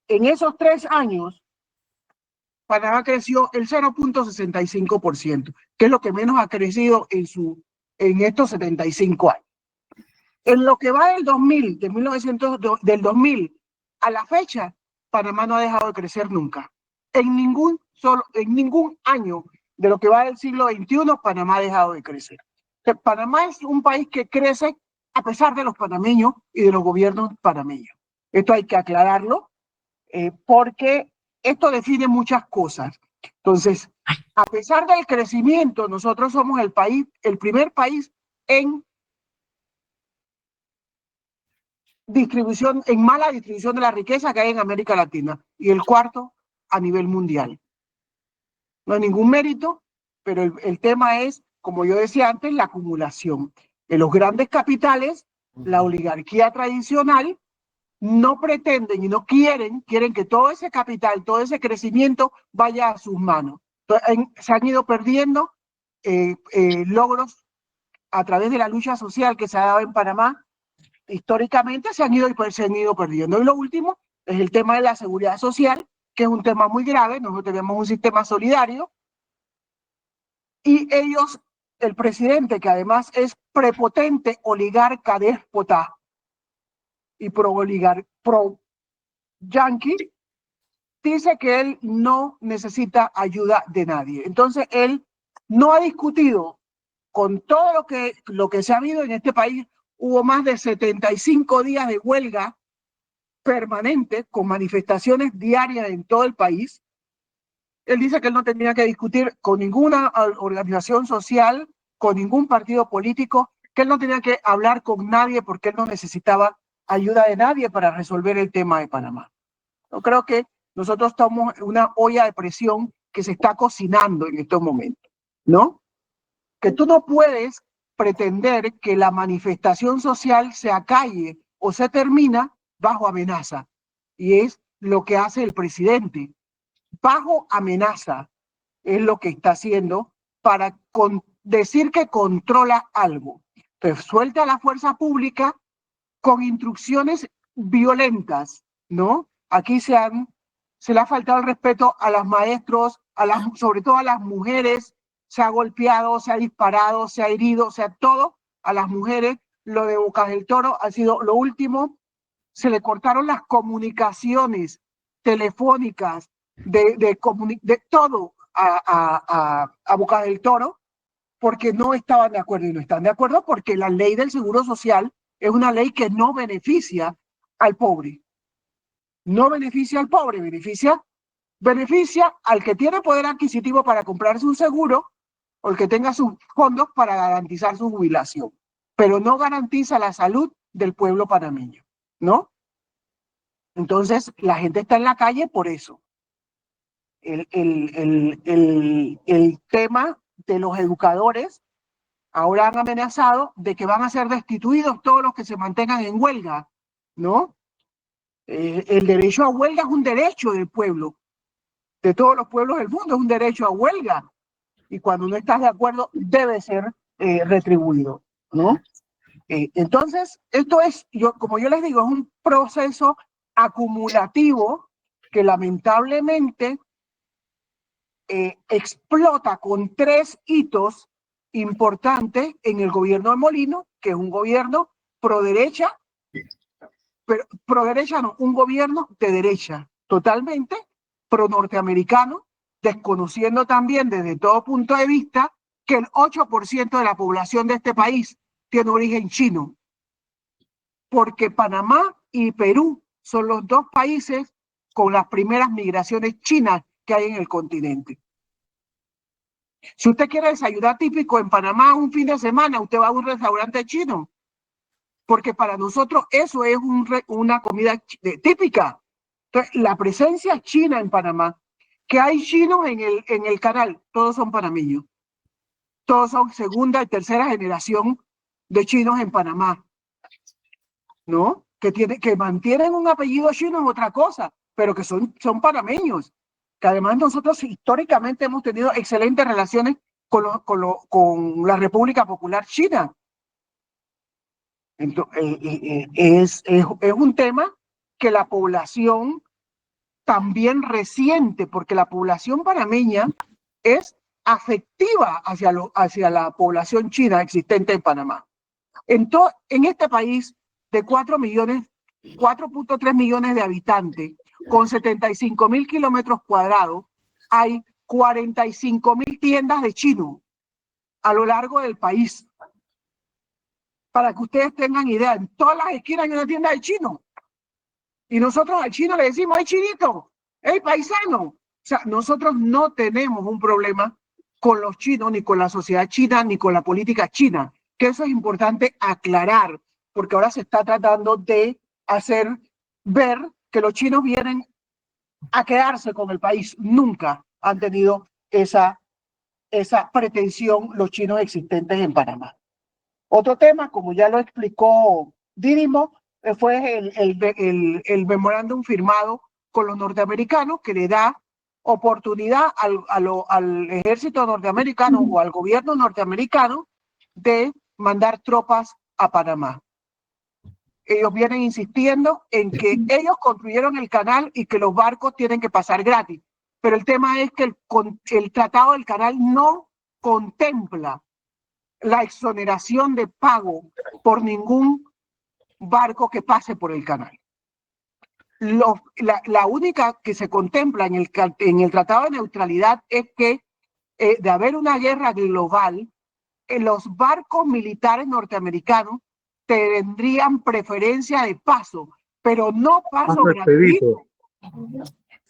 en esos 3 años, Panamá creció el 0.65%, que es lo que menos ha crecido en estos 75 años. En lo que va del 2000, del 2000 a la fecha, Panamá no ha dejado de crecer nunca. En ningún año de lo que va del siglo XXI, Panamá ha dejado de crecer. Panamá es un país que crece a pesar de los panameños y de los gobiernos panameños. Esto hay que aclararlo, porque esto define muchas cosas. Entonces, a pesar del crecimiento, nosotros somos el primer país en mala distribución de la riqueza que hay en América Latina y el cuarto a nivel mundial. No hay ningún mérito, pero el tema es, como yo decía antes, la acumulación. En los grandes capitales, la oligarquía tradicional no pretenden y no quieren que todo ese capital, todo ese crecimiento vaya a sus manos. Entonces, se han ido perdiendo logros a través de la lucha social que se ha dado en Panamá. Históricamente se han ido perdiendo. Y lo último es el tema de la seguridad social, que es un tema muy grave. Nosotros tenemos un sistema solidario y el presidente, que además es prepotente, oligarca, déspota y pro-yanqui, dice que él no necesita ayuda de nadie. Entonces él no ha discutido con todo lo que se ha habido en este país. Hubo más de 75 días de huelga permanente con manifestaciones diarias en todo el país. Él dice que él no tenía que discutir con ninguna organización social, con ningún partido político, que él no tenía que hablar con nadie porque él no necesitaba ayuda de nadie para resolver el tema de Panamá. Yo creo que nosotros estamos en una olla de presión que se está cocinando en estos momentos, ¿no? Que tú no puedes pretender que la manifestación social se acalle o se termina bajo amenaza. Y es lo que hace el presidente. Bajo amenaza es lo que está haciendo para decir que controla algo. Entonces suelta a la fuerza pública con instrucciones violentas, ¿no? Aquí se le ha faltado el respeto a los maestros, sobre todo a las mujeres. Se ha golpeado, se ha disparado, se ha herido, o sea, todo a las mujeres. Lo de Bocas del Toro ha sido lo último. Se le cortaron las comunicaciones telefónicas, de todo a Bocas del Toro, porque no estaban de acuerdo. Y no están de acuerdo porque la ley del Seguro Social es una ley que no beneficia al pobre. No beneficia al pobre, beneficia al que tiene poder adquisitivo para comprarse un seguro o el que tenga sus fondos para garantizar su jubilación, pero no garantiza la salud del pueblo panameño, ¿no? Entonces, la gente está en la calle por eso. El tema de los educadores, ahora han amenazado de que van a ser destituidos todos los que se mantengan en huelga, ¿no? El derecho a huelga es un derecho del pueblo, de todos los pueblos del mundo, es un derecho a huelga. Y cuando no estás de acuerdo, debe ser retribuido, ¿no? Entonces, esto es, como yo les digo, es un proceso acumulativo que lamentablemente explota con 3 hitos importantes en el gobierno de Molino, que es un gobierno pro derecha, pero pro derecha no, un gobierno de derecha, totalmente pro norteamericano, desconociendo también desde todo punto de vista que el 8% de la población de este país tiene origen chino, porque Panamá y Perú son los 2 países con las primeras migraciones chinas que hay en el continente. Si usted quiere desayunar típico en Panamá un fin de semana, usted va a un restaurante chino, porque para nosotros eso es una comida típica. Entonces, la presencia china en Panamá, que hay chinos en el canal, todos son panameños. todos son segunda y tercera generación de chinos en Panamá, ¿no? Que mantienen un apellido chino es otra cosa, pero que son panameños. Que además nosotros históricamente hemos tenido excelentes relaciones con la República Popular China. Entonces, es un tema que la población también resiente, porque la población panameña es afectiva hacia la población china existente en Panamá. En este país de 4.3 millones de habitantes, con 75.000 kilómetros cuadrados, hay 45.000 tiendas de chino a lo largo del país. Para que ustedes tengan idea, en todas las esquinas hay una tienda de chino. Y nosotros al chino le decimos, ¡ay, chinito! ¡Ey, paisano! O sea, nosotros no tenemos un problema con los chinos, ni con la sociedad china, ni con la política china. Que eso es importante aclarar, porque ahora se está tratando de hacer ver que los chinos vienen a quedarse con el país. Nunca han tenido esa pretensión los chinos existentes en Panamá. Otro tema, como ya lo explicó Didimo, fue el memorándum firmado con los norteamericanos que le da oportunidad al ejército norteamericano o al gobierno norteamericano de mandar tropas a Panamá. Ellos vienen insistiendo en que ellos construyeron el canal y que los barcos tienen que pasar gratis. Pero el tema es que el tratado del canal no contempla la exoneración de pago por ningún barco que pase por el canal. La única que se contempla en el Tratado de Neutralidad es que de haber una guerra global, los barcos militares norteamericanos tendrían preferencia de paso, pero no paso gratuito.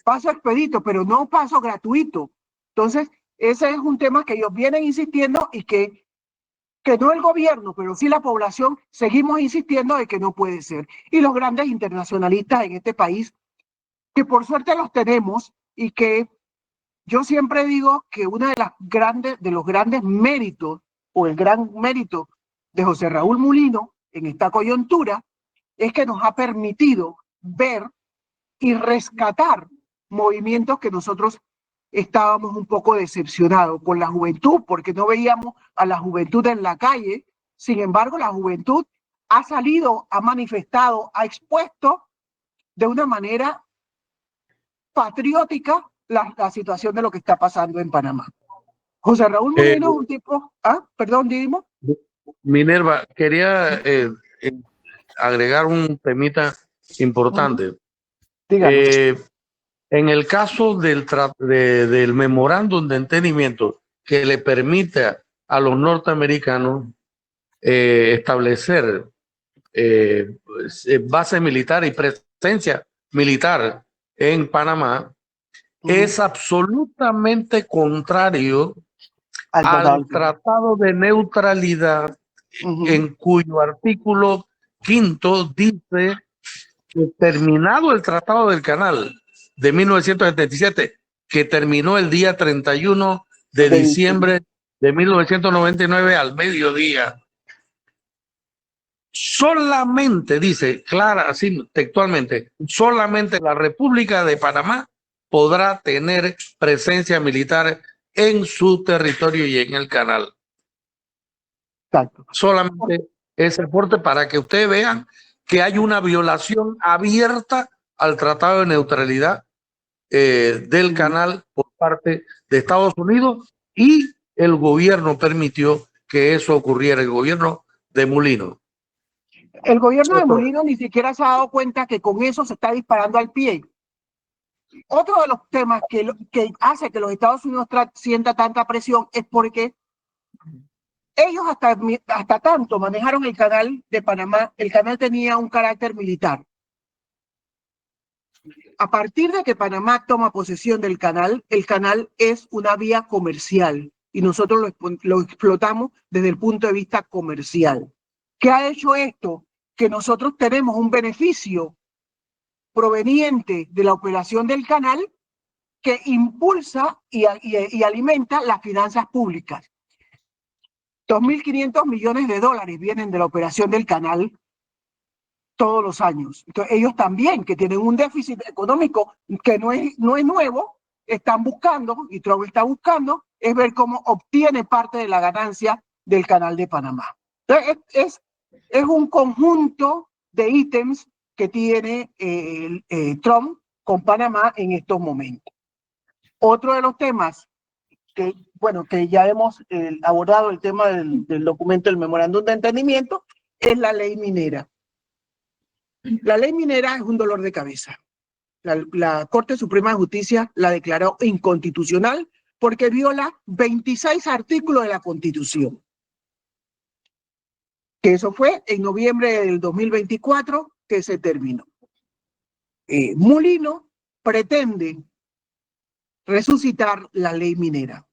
Paso expedito, pero no paso gratuito. Entonces, ese es un tema que ellos vienen insistiendo y que no el gobierno, pero sí la población, seguimos insistiendo de que no puede ser. Y los grandes internacionalistas en este país, que por suerte los tenemos y que yo siempre digo que uno de los grandes méritos o el gran mérito de José Raúl Mulino en esta coyuntura es que nos ha permitido ver y rescatar movimientos que nosotros estábamos un poco decepcionados con la juventud, porque no veíamos a la juventud en la calle. Sin embargo, la juventud ha salido, ha manifestado, ha expuesto de una manera patriótica la situación de lo que está pasando en Panamá. José Raúl Mulino es un tipo... perdón, Didimo. Minerva, quería agregar un temita importante. En el caso del memorándum de entendimiento que le permite a los norteamericanos establecer base militar y presencia militar en Panamá, es absolutamente contrario al Tratado de Neutralidad, en cuyo artículo 5 dice que terminado el Tratado del Canal de 1977, que terminó el día 31 de diciembre de 1999 al mediodía, solamente, dice clara, así textualmente, solamente la República de Panamá podrá tener presencia militar en su territorio y en el canal. Exacto. Solamente ese aporte para que ustedes vean que hay una violación abierta al Tratado de Neutralidad del canal por parte de Estados Unidos, y el gobierno permitió que eso ocurriera, el gobierno de Mulino. El gobierno de Mulino ni siquiera se ha dado cuenta que con eso se está disparando al pie. Otro de los temas que hace que los Estados Unidos sienta tanta presión es porque ellos hasta tanto manejaron el canal de Panamá, el canal tenía un carácter militar. A partir de que Panamá toma posesión del canal, el canal es una vía comercial y nosotros lo explotamos desde el punto de vista comercial. ¿Qué ha hecho esto? Que nosotros tenemos un beneficio proveniente de la operación del canal que impulsa y alimenta las finanzas públicas. 2.500 millones de dólares vienen de la operación del canal todos los años. Entonces, ellos también, que tienen un déficit económico que no es nuevo, están buscando, y Trump está buscando, es ver cómo obtiene parte de la ganancia del canal de Panamá. Entonces, es un conjunto de ítems que tiene Trump con Panamá en estos momentos. Otro de los temas que, bueno, que ya hemos abordado, el tema del documento del memorándum de entendimiento, es la ley minera. La ley minera es un dolor de cabeza. La Corte Suprema de Justicia la declaró inconstitucional porque viola 26 artículos de la Constitución. Que eso fue en noviembre del 2024 que se terminó. Mulino pretende resucitar la ley minera.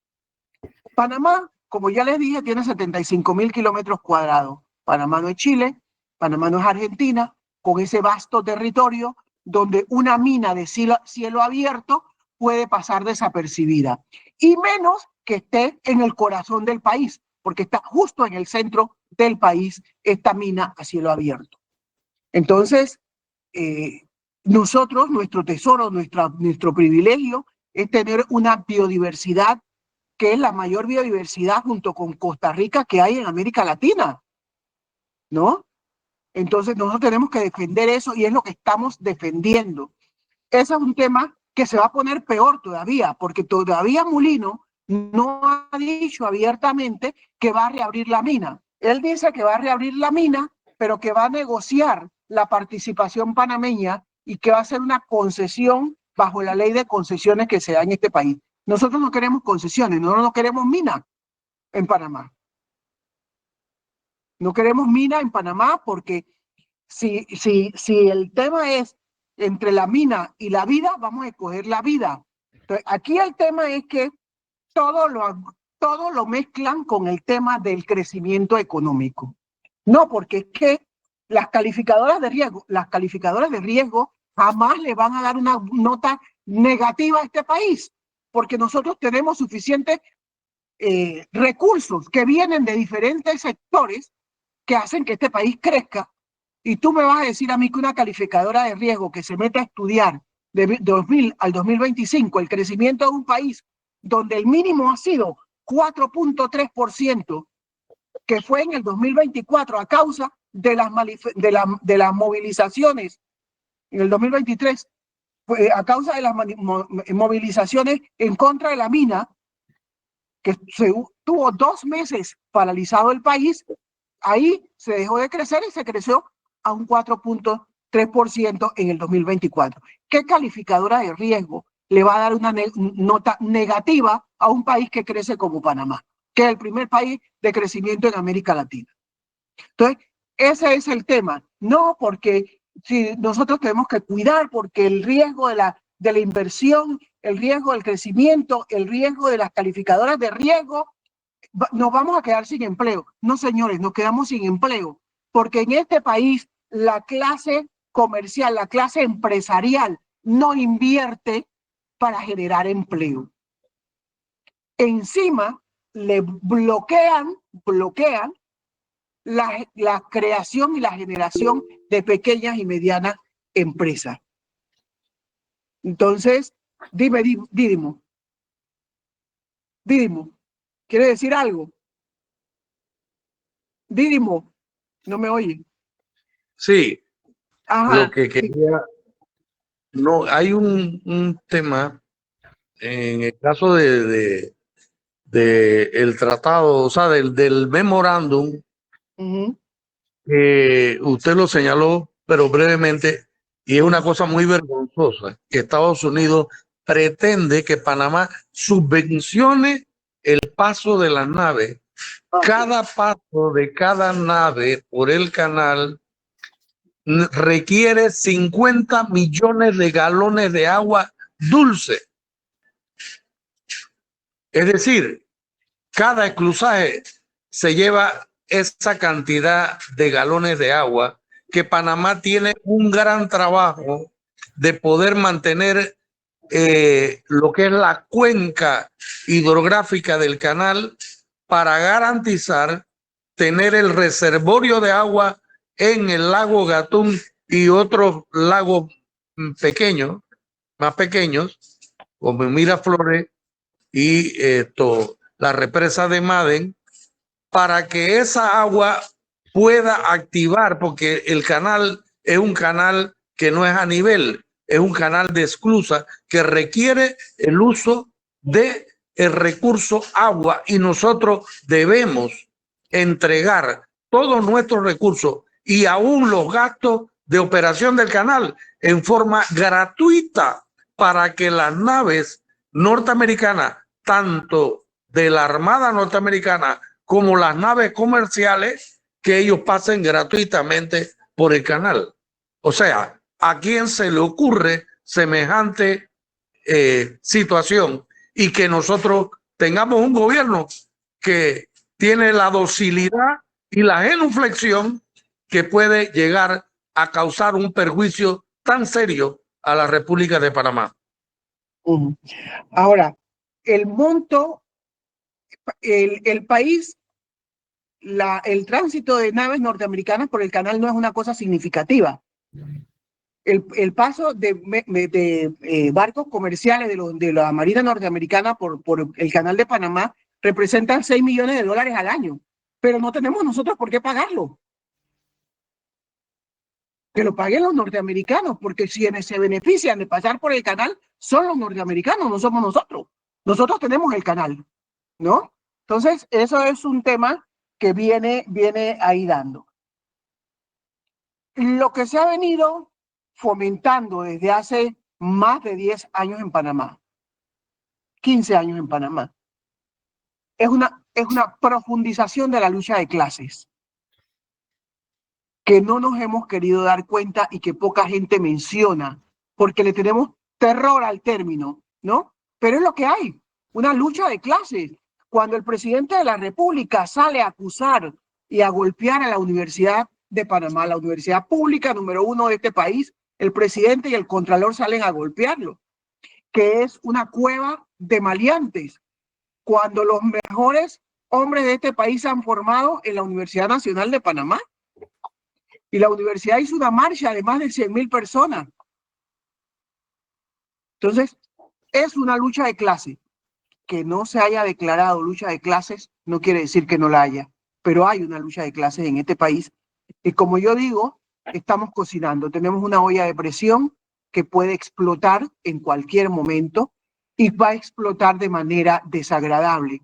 Panamá, como ya les dije, tiene 75.000 kilómetros cuadrados. Panamá no es Chile, Panamá no es Argentina, con ese vasto territorio donde una mina de cielo abierto puede pasar desapercibida. Y menos que esté en el corazón del país, porque está justo en el centro del país esta mina a cielo abierto. Entonces, nosotros, nuestro tesoro, nuestro privilegio es tener una biodiversidad que es la mayor biodiversidad junto con Costa Rica que hay en América Latina, ¿no? Entonces nosotros tenemos que defender eso y es lo que estamos defendiendo. Ese es un tema que se va a poner peor todavía, porque todavía Mulino no ha dicho abiertamente que va a reabrir la mina. Él dice que va a reabrir la mina, pero que va a negociar la participación panameña y que va a hacer una concesión bajo la ley de concesiones que se da en este país. Nosotros no queremos concesiones, nosotros no queremos mina en Panamá. No queremos mina en Panamá porque si el tema es entre la mina y la vida, vamos a escoger la vida. Entonces, aquí el tema es que todo lo mezclan con el tema del crecimiento económico. No, porque es que las calificadoras de riesgo jamás le van a dar una nota negativa a este país, porque nosotros tenemos suficientes recursos que vienen de diferentes sectores que hacen que este país crezca. Y tú me vas a decir a mí que una calificadora de riesgo que se mete a estudiar de 2000 al 2025 el crecimiento de un país donde el mínimo ha sido 4.3%, que fue en el 2024 a causa de las movilizaciones en el 2023, a causa de las movilizaciones en contra de la mina, que tuvo 2 meses paralizado el país, ahí se dejó de crecer y se creció a un 4.3% en el 2024. ¿Qué calificadora de riesgo le va a dar una nota negativa a un país que crece como Panamá, que es el primer país de crecimiento en América Latina? Entonces, ese es el tema. No, porque si nosotros tenemos que cuidar, porque el riesgo de la inversión, el riesgo del crecimiento, el riesgo de las calificadoras de riesgo, nos vamos a quedar sin empleo. No, señores, nos quedamos sin empleo, porque en este país la clase comercial, la clase empresarial no invierte para generar empleo. Encima le bloquean la creación y la generación de pequeñas y medianas empresas. Entonces, dime, Didimo, ¿quiere decir algo? Didimo, ¿no me oye? Sí. Ajá. Lo que quería, no, hay un tema en el caso de el tratado, o sea, del memorándum, que usted lo señaló, pero brevemente, y es una cosa muy vergonzosa, que Estados Unidos pretende que Panamá subvencione el paso de las naves. Cada paso de cada nave por el canal requiere 50 millones de galones de agua dulce. Es decir, cada esclusaje se lleva esa cantidad de galones de agua, que Panamá tiene un gran trabajo de poder mantener lo que es la cuenca hidrográfica del canal para garantizar tener el reservorio de agua en el lago Gatún y otros lagos pequeños, más pequeños, como Miraflores y la represa de Madén, para que esa agua pueda activar, porque el canal es un canal que no es a nivel, es un canal de esclusa que requiere el uso de el recurso agua, y nosotros debemos entregar todos nuestros recursos y aún los gastos de operación del canal en forma gratuita para que las naves norteamericanas, tanto de la Armada norteamericana como las naves comerciales, que ellos pasen gratuitamente por el canal. O sea, ¿a quién se le ocurre semejante situación? Y que nosotros tengamos un gobierno que tiene la docilidad y la genuflexión que puede llegar a causar un perjuicio tan serio a la República de Panamá. Ahora, el monto, el país, el tránsito de naves norteamericanas por el canal no es una cosa significativa. El paso de barcos comerciales de la Marina norteamericana por el canal de Panamá representan $6 millones al año, pero no tenemos nosotros por qué pagarlo. Que lo paguen los norteamericanos, porque quienes se benefician de pasar por el canal son los norteamericanos, no somos nosotros. Nosotros tenemos el canal, ¿no? Entonces, eso es un tema que viene ahí dando. Lo que se ha venido fomentando desde hace más de 10 años en Panamá, 15 años en Panamá, es una profundización de la lucha de clases que no nos hemos querido dar cuenta y que poca gente menciona, porque le tenemos terror al término, ¿no? Pero es lo que hay, una lucha de clases. Cuando el presidente de la República sale a acusar y a golpear a la Universidad de Panamá, la universidad pública número 1 de este país, el presidente y el contralor salen a golpearlo, que es una cueva de maleantes, cuando los mejores hombres de este país se han formado en la Universidad Nacional de Panamá. Y la universidad hizo una marcha de más de 100,000 personas. Entonces, es una lucha de clases. Que no se haya declarado lucha de clases no quiere decir que no la haya, pero hay una lucha de clases en este país. Y como yo digo, estamos cocinando. Tenemos una olla de presión que puede explotar en cualquier momento y va a explotar de manera desagradable.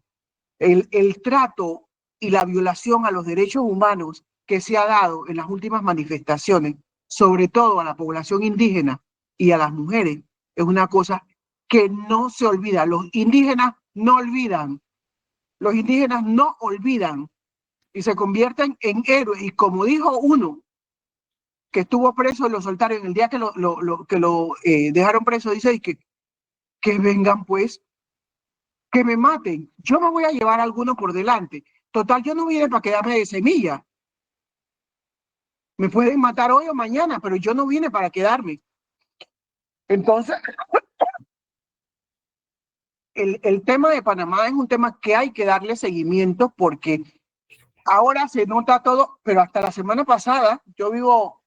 El trato y la violación a los derechos humanos que se ha dado en las últimas manifestaciones, sobre todo a la población indígena y a las mujeres, es una cosa que no se olvida. Los indígenas no olvidan. Los indígenas no olvidan y se convierten en héroes. Y como dijo uno que estuvo preso y lo soltaron el día que lo dejaron preso, dice que vengan pues, que me maten. Yo me voy a llevar a alguno por delante. Total, yo no vine para quedarme de semilla. Me pueden matar hoy o mañana, pero yo no vine para quedarme. Entonces, el tema de Panamá es un tema que hay que darle seguimiento porque ahora se nota todo, pero hasta la semana pasada, yo vivo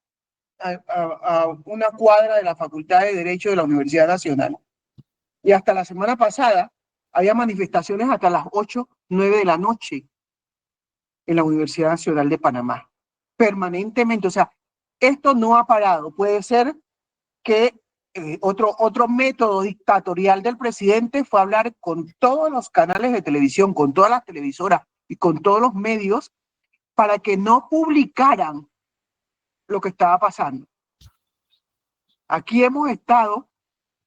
a una cuadra de la Facultad de Derecho de la Universidad Nacional, y hasta la semana pasada había manifestaciones hasta las 8, 9 de la noche en la Universidad Nacional de Panamá, permanentemente. O sea, esto no ha parado. Puede ser que otro método dictatorial del presidente fue hablar con todos los canales de televisión, con todas las televisoras y con todos los medios para que no publicaran lo que estaba pasando. Aquí hemos estado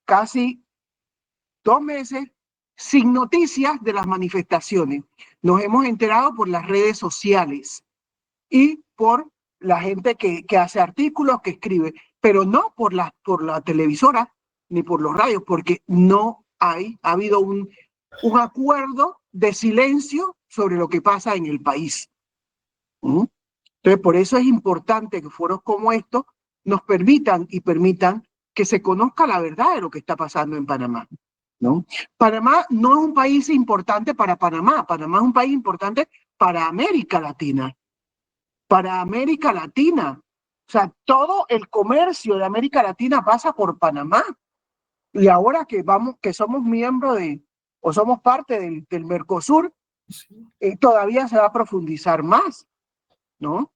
casi 2 meses sin noticias de las manifestaciones. Nos hemos enterado por las redes sociales y por la gente que hace artículos, que escribe, pero no por la televisora ni por los radios, porque no ha habido un acuerdo de silencio sobre lo que pasa en el país. Entonces, por eso es importante que foros como estos nos permitan que se conozca la verdad de lo que está pasando en Panamá. ¿no? Panamá no es un país importante para Panamá. Panamá es un país importante para América Latina. Para América Latina. O sea, todo el comercio de América Latina pasa por Panamá. Y ahora que somos miembros o somos parte del Mercosur, todavía se va a profundizar más, ¿no?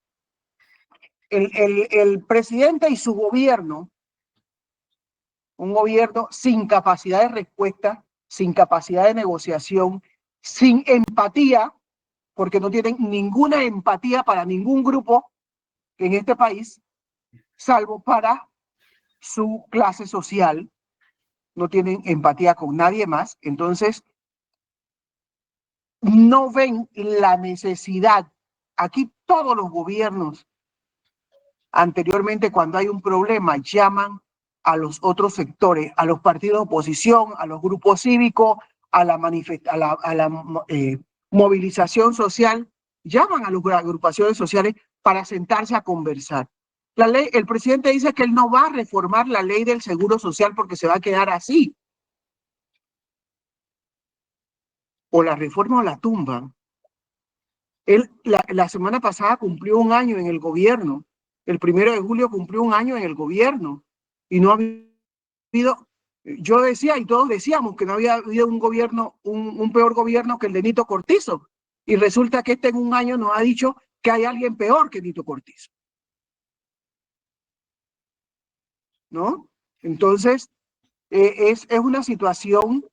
El presidente y su gobierno, un gobierno sin capacidad de respuesta, sin capacidad de negociación, sin empatía, porque no tienen ninguna empatía para ningún grupo en este país, salvo para su clase social, no tienen empatía con nadie más. Entonces, no ven la necesidad. Aquí todos los gobiernos, anteriormente cuando hay un problema, llaman a los otros sectores, a los partidos de oposición, a los grupos cívicos, a la movilización social, llaman a las agrupaciones sociales para sentarse a conversar. El presidente dice que él no va a reformar la ley del seguro social porque se va a quedar así. O la reforma o la tumban. Él la semana pasada cumplió un año en el gobierno. El 1 de julio cumplió un año en el gobierno. Y no ha habido, yo decía y todos decíamos que no había habido un gobierno, un peor gobierno que el de Nito Cortizo. Y resulta que en un año nos ha dicho que hay alguien peor que Nito Cortizo. ¿No? Entonces, es una situación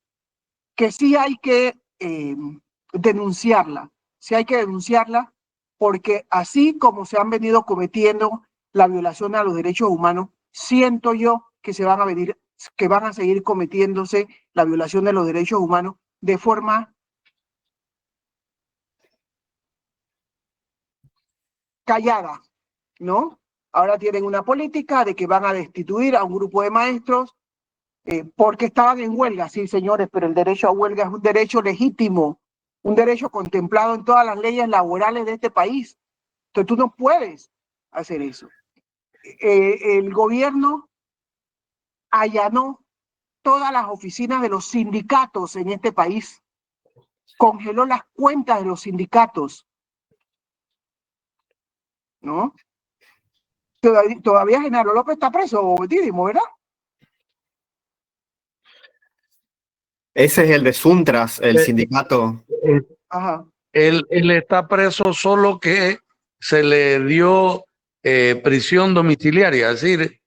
que sí hay que denunciarla. Sí hay que denunciarla porque así como se han venido cometiendo la violación a los derechos humanos, siento yo que van a seguir cometiéndose la violación de los derechos humanos de forma callada, ¿no? Ahora tienen una política de que van a destituir a un grupo de maestros porque estaban en huelga, sí, señores, pero el derecho a huelga es un derecho legítimo, un derecho contemplado en todas las leyes laborales de este país. Entonces tú no puedes hacer eso. El gobierno allanó todas las oficinas de los sindicatos en este país, congeló las cuentas de los sindicatos, ¿no? Todavía Genaro López está preso, Tidimo, ¿verdad? Ese es el de Suntras, el sindicato. Ajá. Él está preso, solo que se le dio prisión domiciliaria, es decir,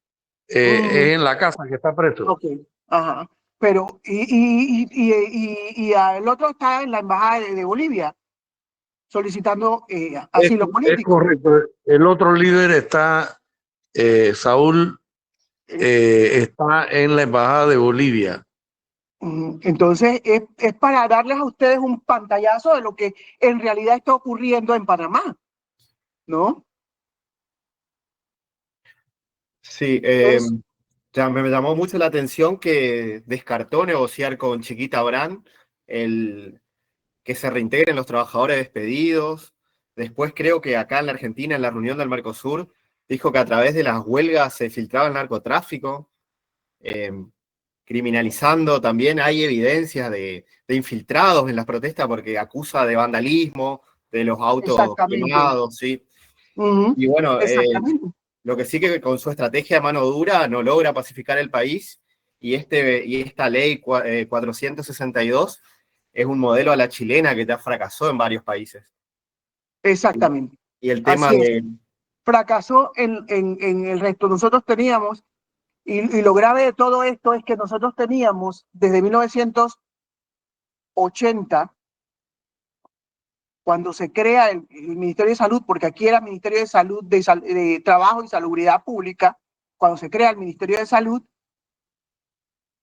es en la casa que está preso. Ok, ajá. Pero, y el otro está en la embajada de Bolivia solicitando asilo político. Es correcto. El otro líder está, Saúl, está en la embajada de Bolivia. Entonces, es para darles a ustedes un pantallazo de lo que en realidad está ocurriendo en Panamá, ¿no? Sí, me llamó mucho la atención que descartó negociar con Chiquita Brand que se reintegren los trabajadores despedidos. Después creo que acá en la Argentina, en la reunión del Mercosur, dijo que a través de las huelgas se filtraba el narcotráfico, criminalizando también. Hay evidencias de infiltrados en las protestas porque acusa de vandalismo, de los autos quemados, ¿sí? Y bueno, lo que sí que con su estrategia de mano dura no logra pacificar el país, y esta ley 462 es un modelo a la chilena que ya fracasó en varios países. Exactamente. Y el tema de... Fracasó en el resto. Nosotros teníamos, y lo grave de todo esto es que nosotros teníamos desde 1980, cuando se crea el Ministerio de Salud, porque aquí era Ministerio de Salud, de Trabajo y Salubridad Pública, cuando se crea el Ministerio de Salud,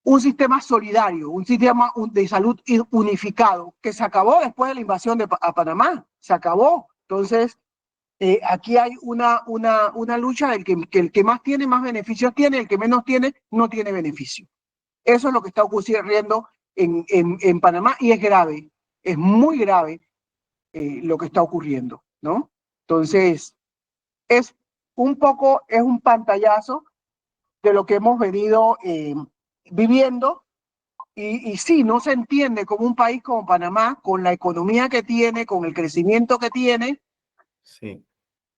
un sistema solidario, un sistema de salud unificado, que se acabó después de la invasión a Panamá, se acabó. Entonces, aquí hay una lucha del que el que más tiene, más beneficios tiene, el que menos tiene, no tiene beneficio. Eso es lo que está ocurriendo en Panamá, y es grave, es muy grave lo que está ocurriendo, ¿no? Entonces, es un pantallazo de lo que hemos venido viviendo Y sí, no se entiende como un país como Panamá, con la economía que tiene, con el crecimiento que tiene, Sí.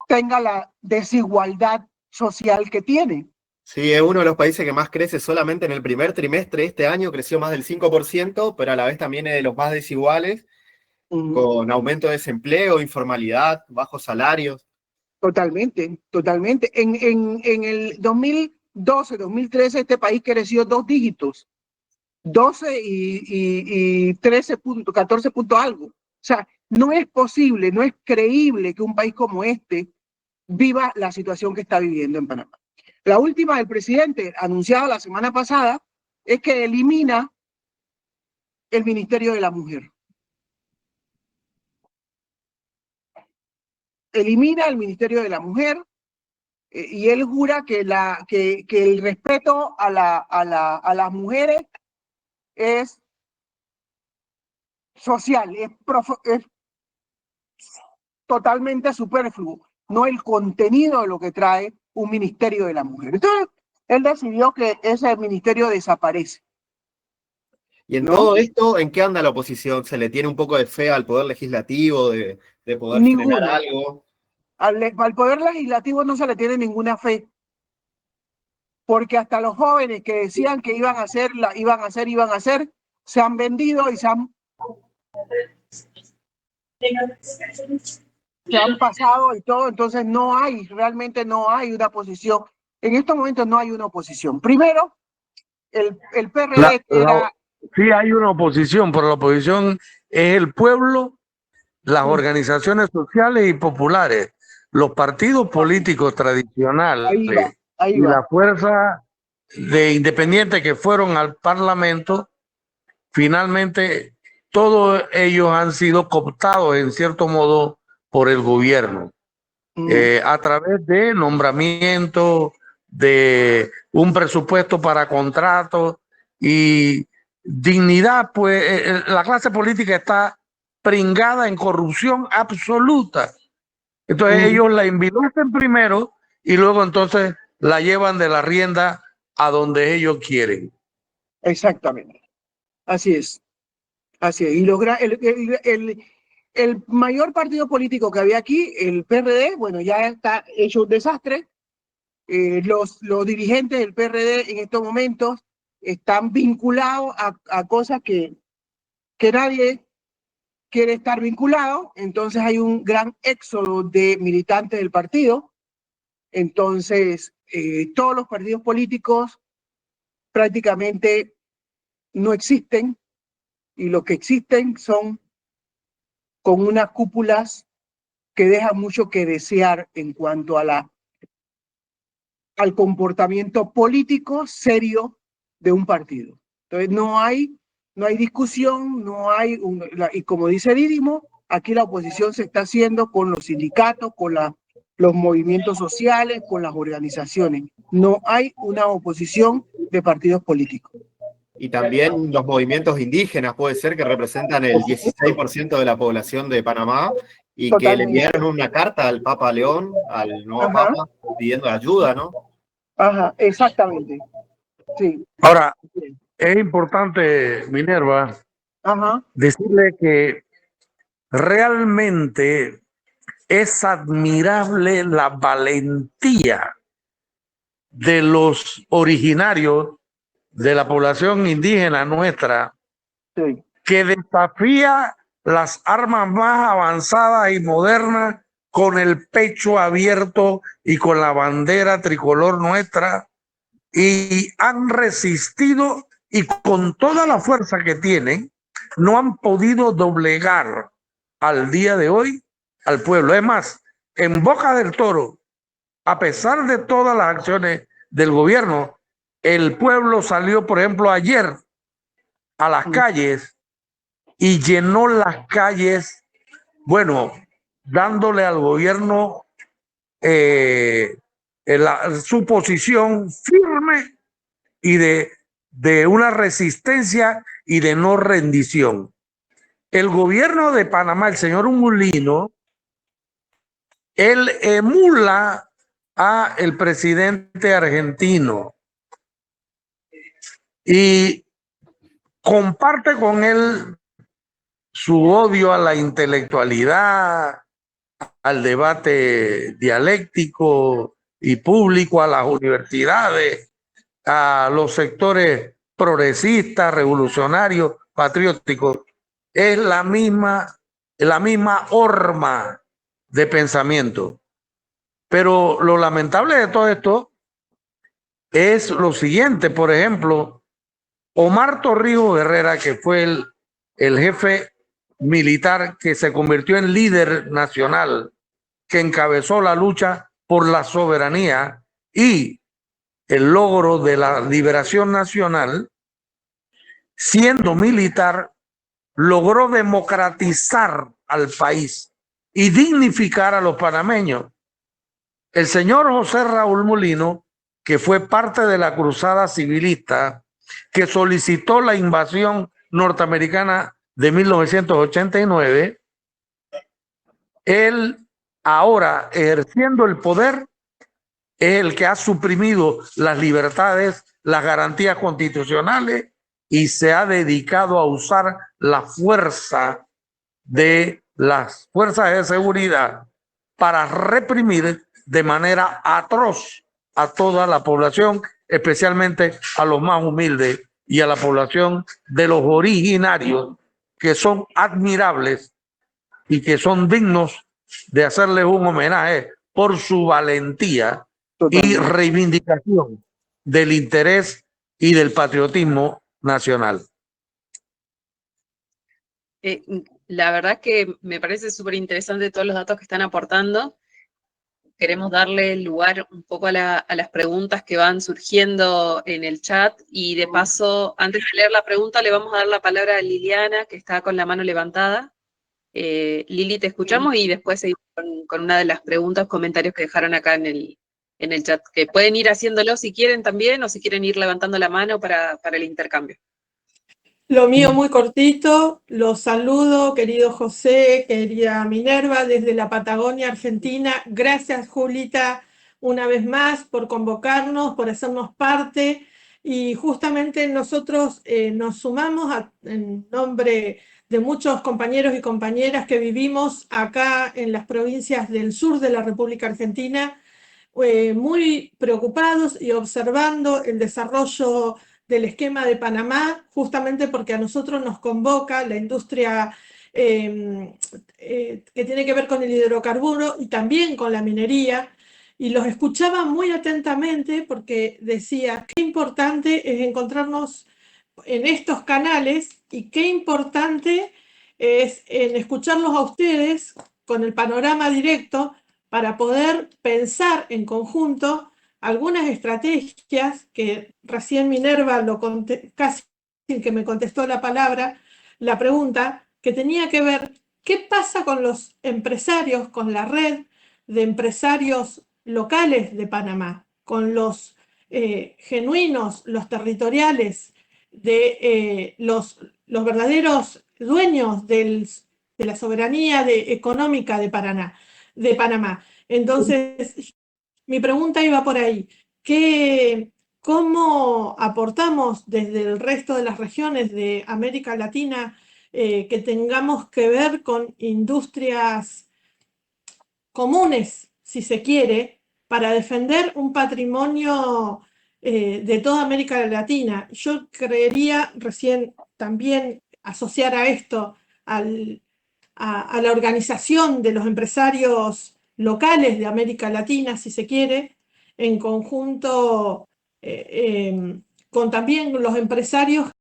tenga la desigualdad social que tiene. Sí, es uno de los países que más crece. Solamente en el primer trimestre de este año creció más del 5%, pero a la vez también es de los más desiguales, con aumento de desempleo, informalidad, bajos salarios. Totalmente, totalmente. En el 2012, 2013, este país creció 2 dígitos, 12 y 13 puntos, 14 puntos algo. O sea, no es posible, no es creíble que un país como este viva la situación que está viviendo en Panamá. La última del presidente, anunciada la semana pasada, es que elimina el Ministerio de la Mujer. Elimina el Ministerio de la Mujer y él jura que el respeto a las mujeres es social, es totalmente superfluo, no el contenido de lo que trae un Ministerio de la Mujer. Entonces, él decidió que ese ministerio desaparece. Y en ¿no? todo esto, ¿en qué anda la oposición? ¿Se le tiene un poco de fe al Poder Legislativo, de poder frenar Ninguna. algo? Al Poder Legislativo no se le tiene ninguna fe, porque hasta los jóvenes que decían que iban a hacer, se han vendido y se han pasado y todo, entonces realmente no hay una oposición. En estos momentos no hay una oposición. Primero, el PRD era... Sí hay una oposición, pero la oposición es el pueblo, las organizaciones sociales y populares, los partidos políticos tradicionales Ahí y va. la fuerza de independientes que fueron al Parlamento. Finalmente, todos ellos han sido cooptados en cierto modo por el gobierno, a través de nombramientos, de un presupuesto para contratos y dignidad. Pues la clase política está pringada en corrupción absoluta. Entonces ellos la invierten primero y luego entonces la llevan de la rienda a donde ellos quieren. Exactamente. Así es. Así es. Y el mayor partido político que había aquí, el PRD, bueno, ya está hecho un desastre. Los dirigentes del PRD en estos momentos están vinculados a cosas que nadie quiere estar vinculado. Entonces hay un gran éxodo de militantes del partido. Entonces, todos los partidos políticos prácticamente no existen, y los que existen son con unas cúpulas que dejan mucho que desear en cuanto al comportamiento político serio de un partido. Entonces no hay discusión, y como dice Dídimo, aquí la oposición se está haciendo con los sindicatos, con los movimientos sociales, con las organizaciones. No hay una oposición de partidos políticos. Y también los movimientos indígenas, puede ser, que representan el 16% de la población de Panamá y que le enviaron una carta al Papa León, al nuevo Papa, pidiendo ayuda, ¿no? Ajá, exactamente. Sí. Ahora, es importante, Minerva, decirle que realmente es admirable la valentía de los originarios de la población indígena nuestra, que desafía las armas más avanzadas y modernas con el pecho abierto y con la bandera tricolor nuestra, y han resistido, y con toda la fuerza que tienen no han podido doblegar al día de hoy al pueblo. Es más, en Boca del Toro, a pesar de todas las acciones del gobierno, el pueblo salió, por ejemplo, ayer a las calles y llenó las calles, bueno, dándole al gobierno su posición firme y de una resistencia y de no rendición. El gobierno de Panamá, el señor Mulino, él emula a el presidente argentino, y comparte con él su odio a la intelectualidad, al debate dialéctico y público, a las universidades, a los sectores progresistas, revolucionarios, patrióticos. Es la misma horma de pensamiento. Pero lo lamentable de todo esto es lo siguiente. Por ejemplo, Omar Torrijos Herrera, que fue el jefe militar que se convirtió en líder nacional, que encabezó la lucha por la soberanía y el logro de la liberación nacional, siendo militar, logró democratizar al país y dignificar a los panameños. El señor José Raúl Mulino, que fue parte de la cruzada civilista, que solicitó la invasión norteamericana de 1989, él ahora, ejerciendo el poder, es el que ha suprimido las libertades, las garantías constitucionales y se ha dedicado a usar la fuerza de las fuerzas de seguridad para reprimir de manera atroz a toda la población, especialmente a los más humildes y a la población de los originarios, que son admirables y que son dignos de hacerles un homenaje por su valentía y reivindicación del interés y del patriotismo nacional. La verdad que me parece súper interesante todos los datos que están aportando. Queremos darle lugar un poco a las preguntas que van surgiendo en el chat y de paso, antes de leer la pregunta, le vamos a dar la palabra a Liliana, que está con la mano levantada. Lili, te escuchamos y después seguimos con una de las preguntas, comentarios que dejaron acá en el chat, que pueden ir haciéndolo si quieren también o si quieren ir levantando la mano para el intercambio. Lo mío muy cortito, los saludo, querido José, querida Minerva, desde la Patagonia, Argentina. Gracias, Julita, una vez más por convocarnos, por hacernos parte. Y justamente nosotros nos sumamos en nombre de muchos compañeros y compañeras que vivimos acá en las provincias del sur de la República Argentina, muy preocupados y observando el desarrollo del esquema de Panamá, justamente porque a nosotros nos convoca la industria que tiene que ver con el hidrocarburo y también con la minería, y los escuchaba muy atentamente porque decía qué importante es encontrarnos en estos canales y qué importante es en escucharlos a ustedes con el panorama directo para poder pensar en conjunto algunas estrategias que recién Minerva casi que me contestó la pregunta, que tenía que ver qué pasa con los empresarios, con la red de empresarios locales de Panamá, con los genuinos, los territoriales, de los verdaderos dueños de la soberanía económica de Panamá. Entonces, mi pregunta iba por ahí. ¿Cómo aportamos desde el resto de las regiones de América Latina que tengamos que ver con industrias comunes, si se quiere, para defender un patrimonio de toda América Latina? Yo creería recién también asociar a esto a la organización de los empresarios locales de América Latina, si se quiere, en conjunto con también los empresarios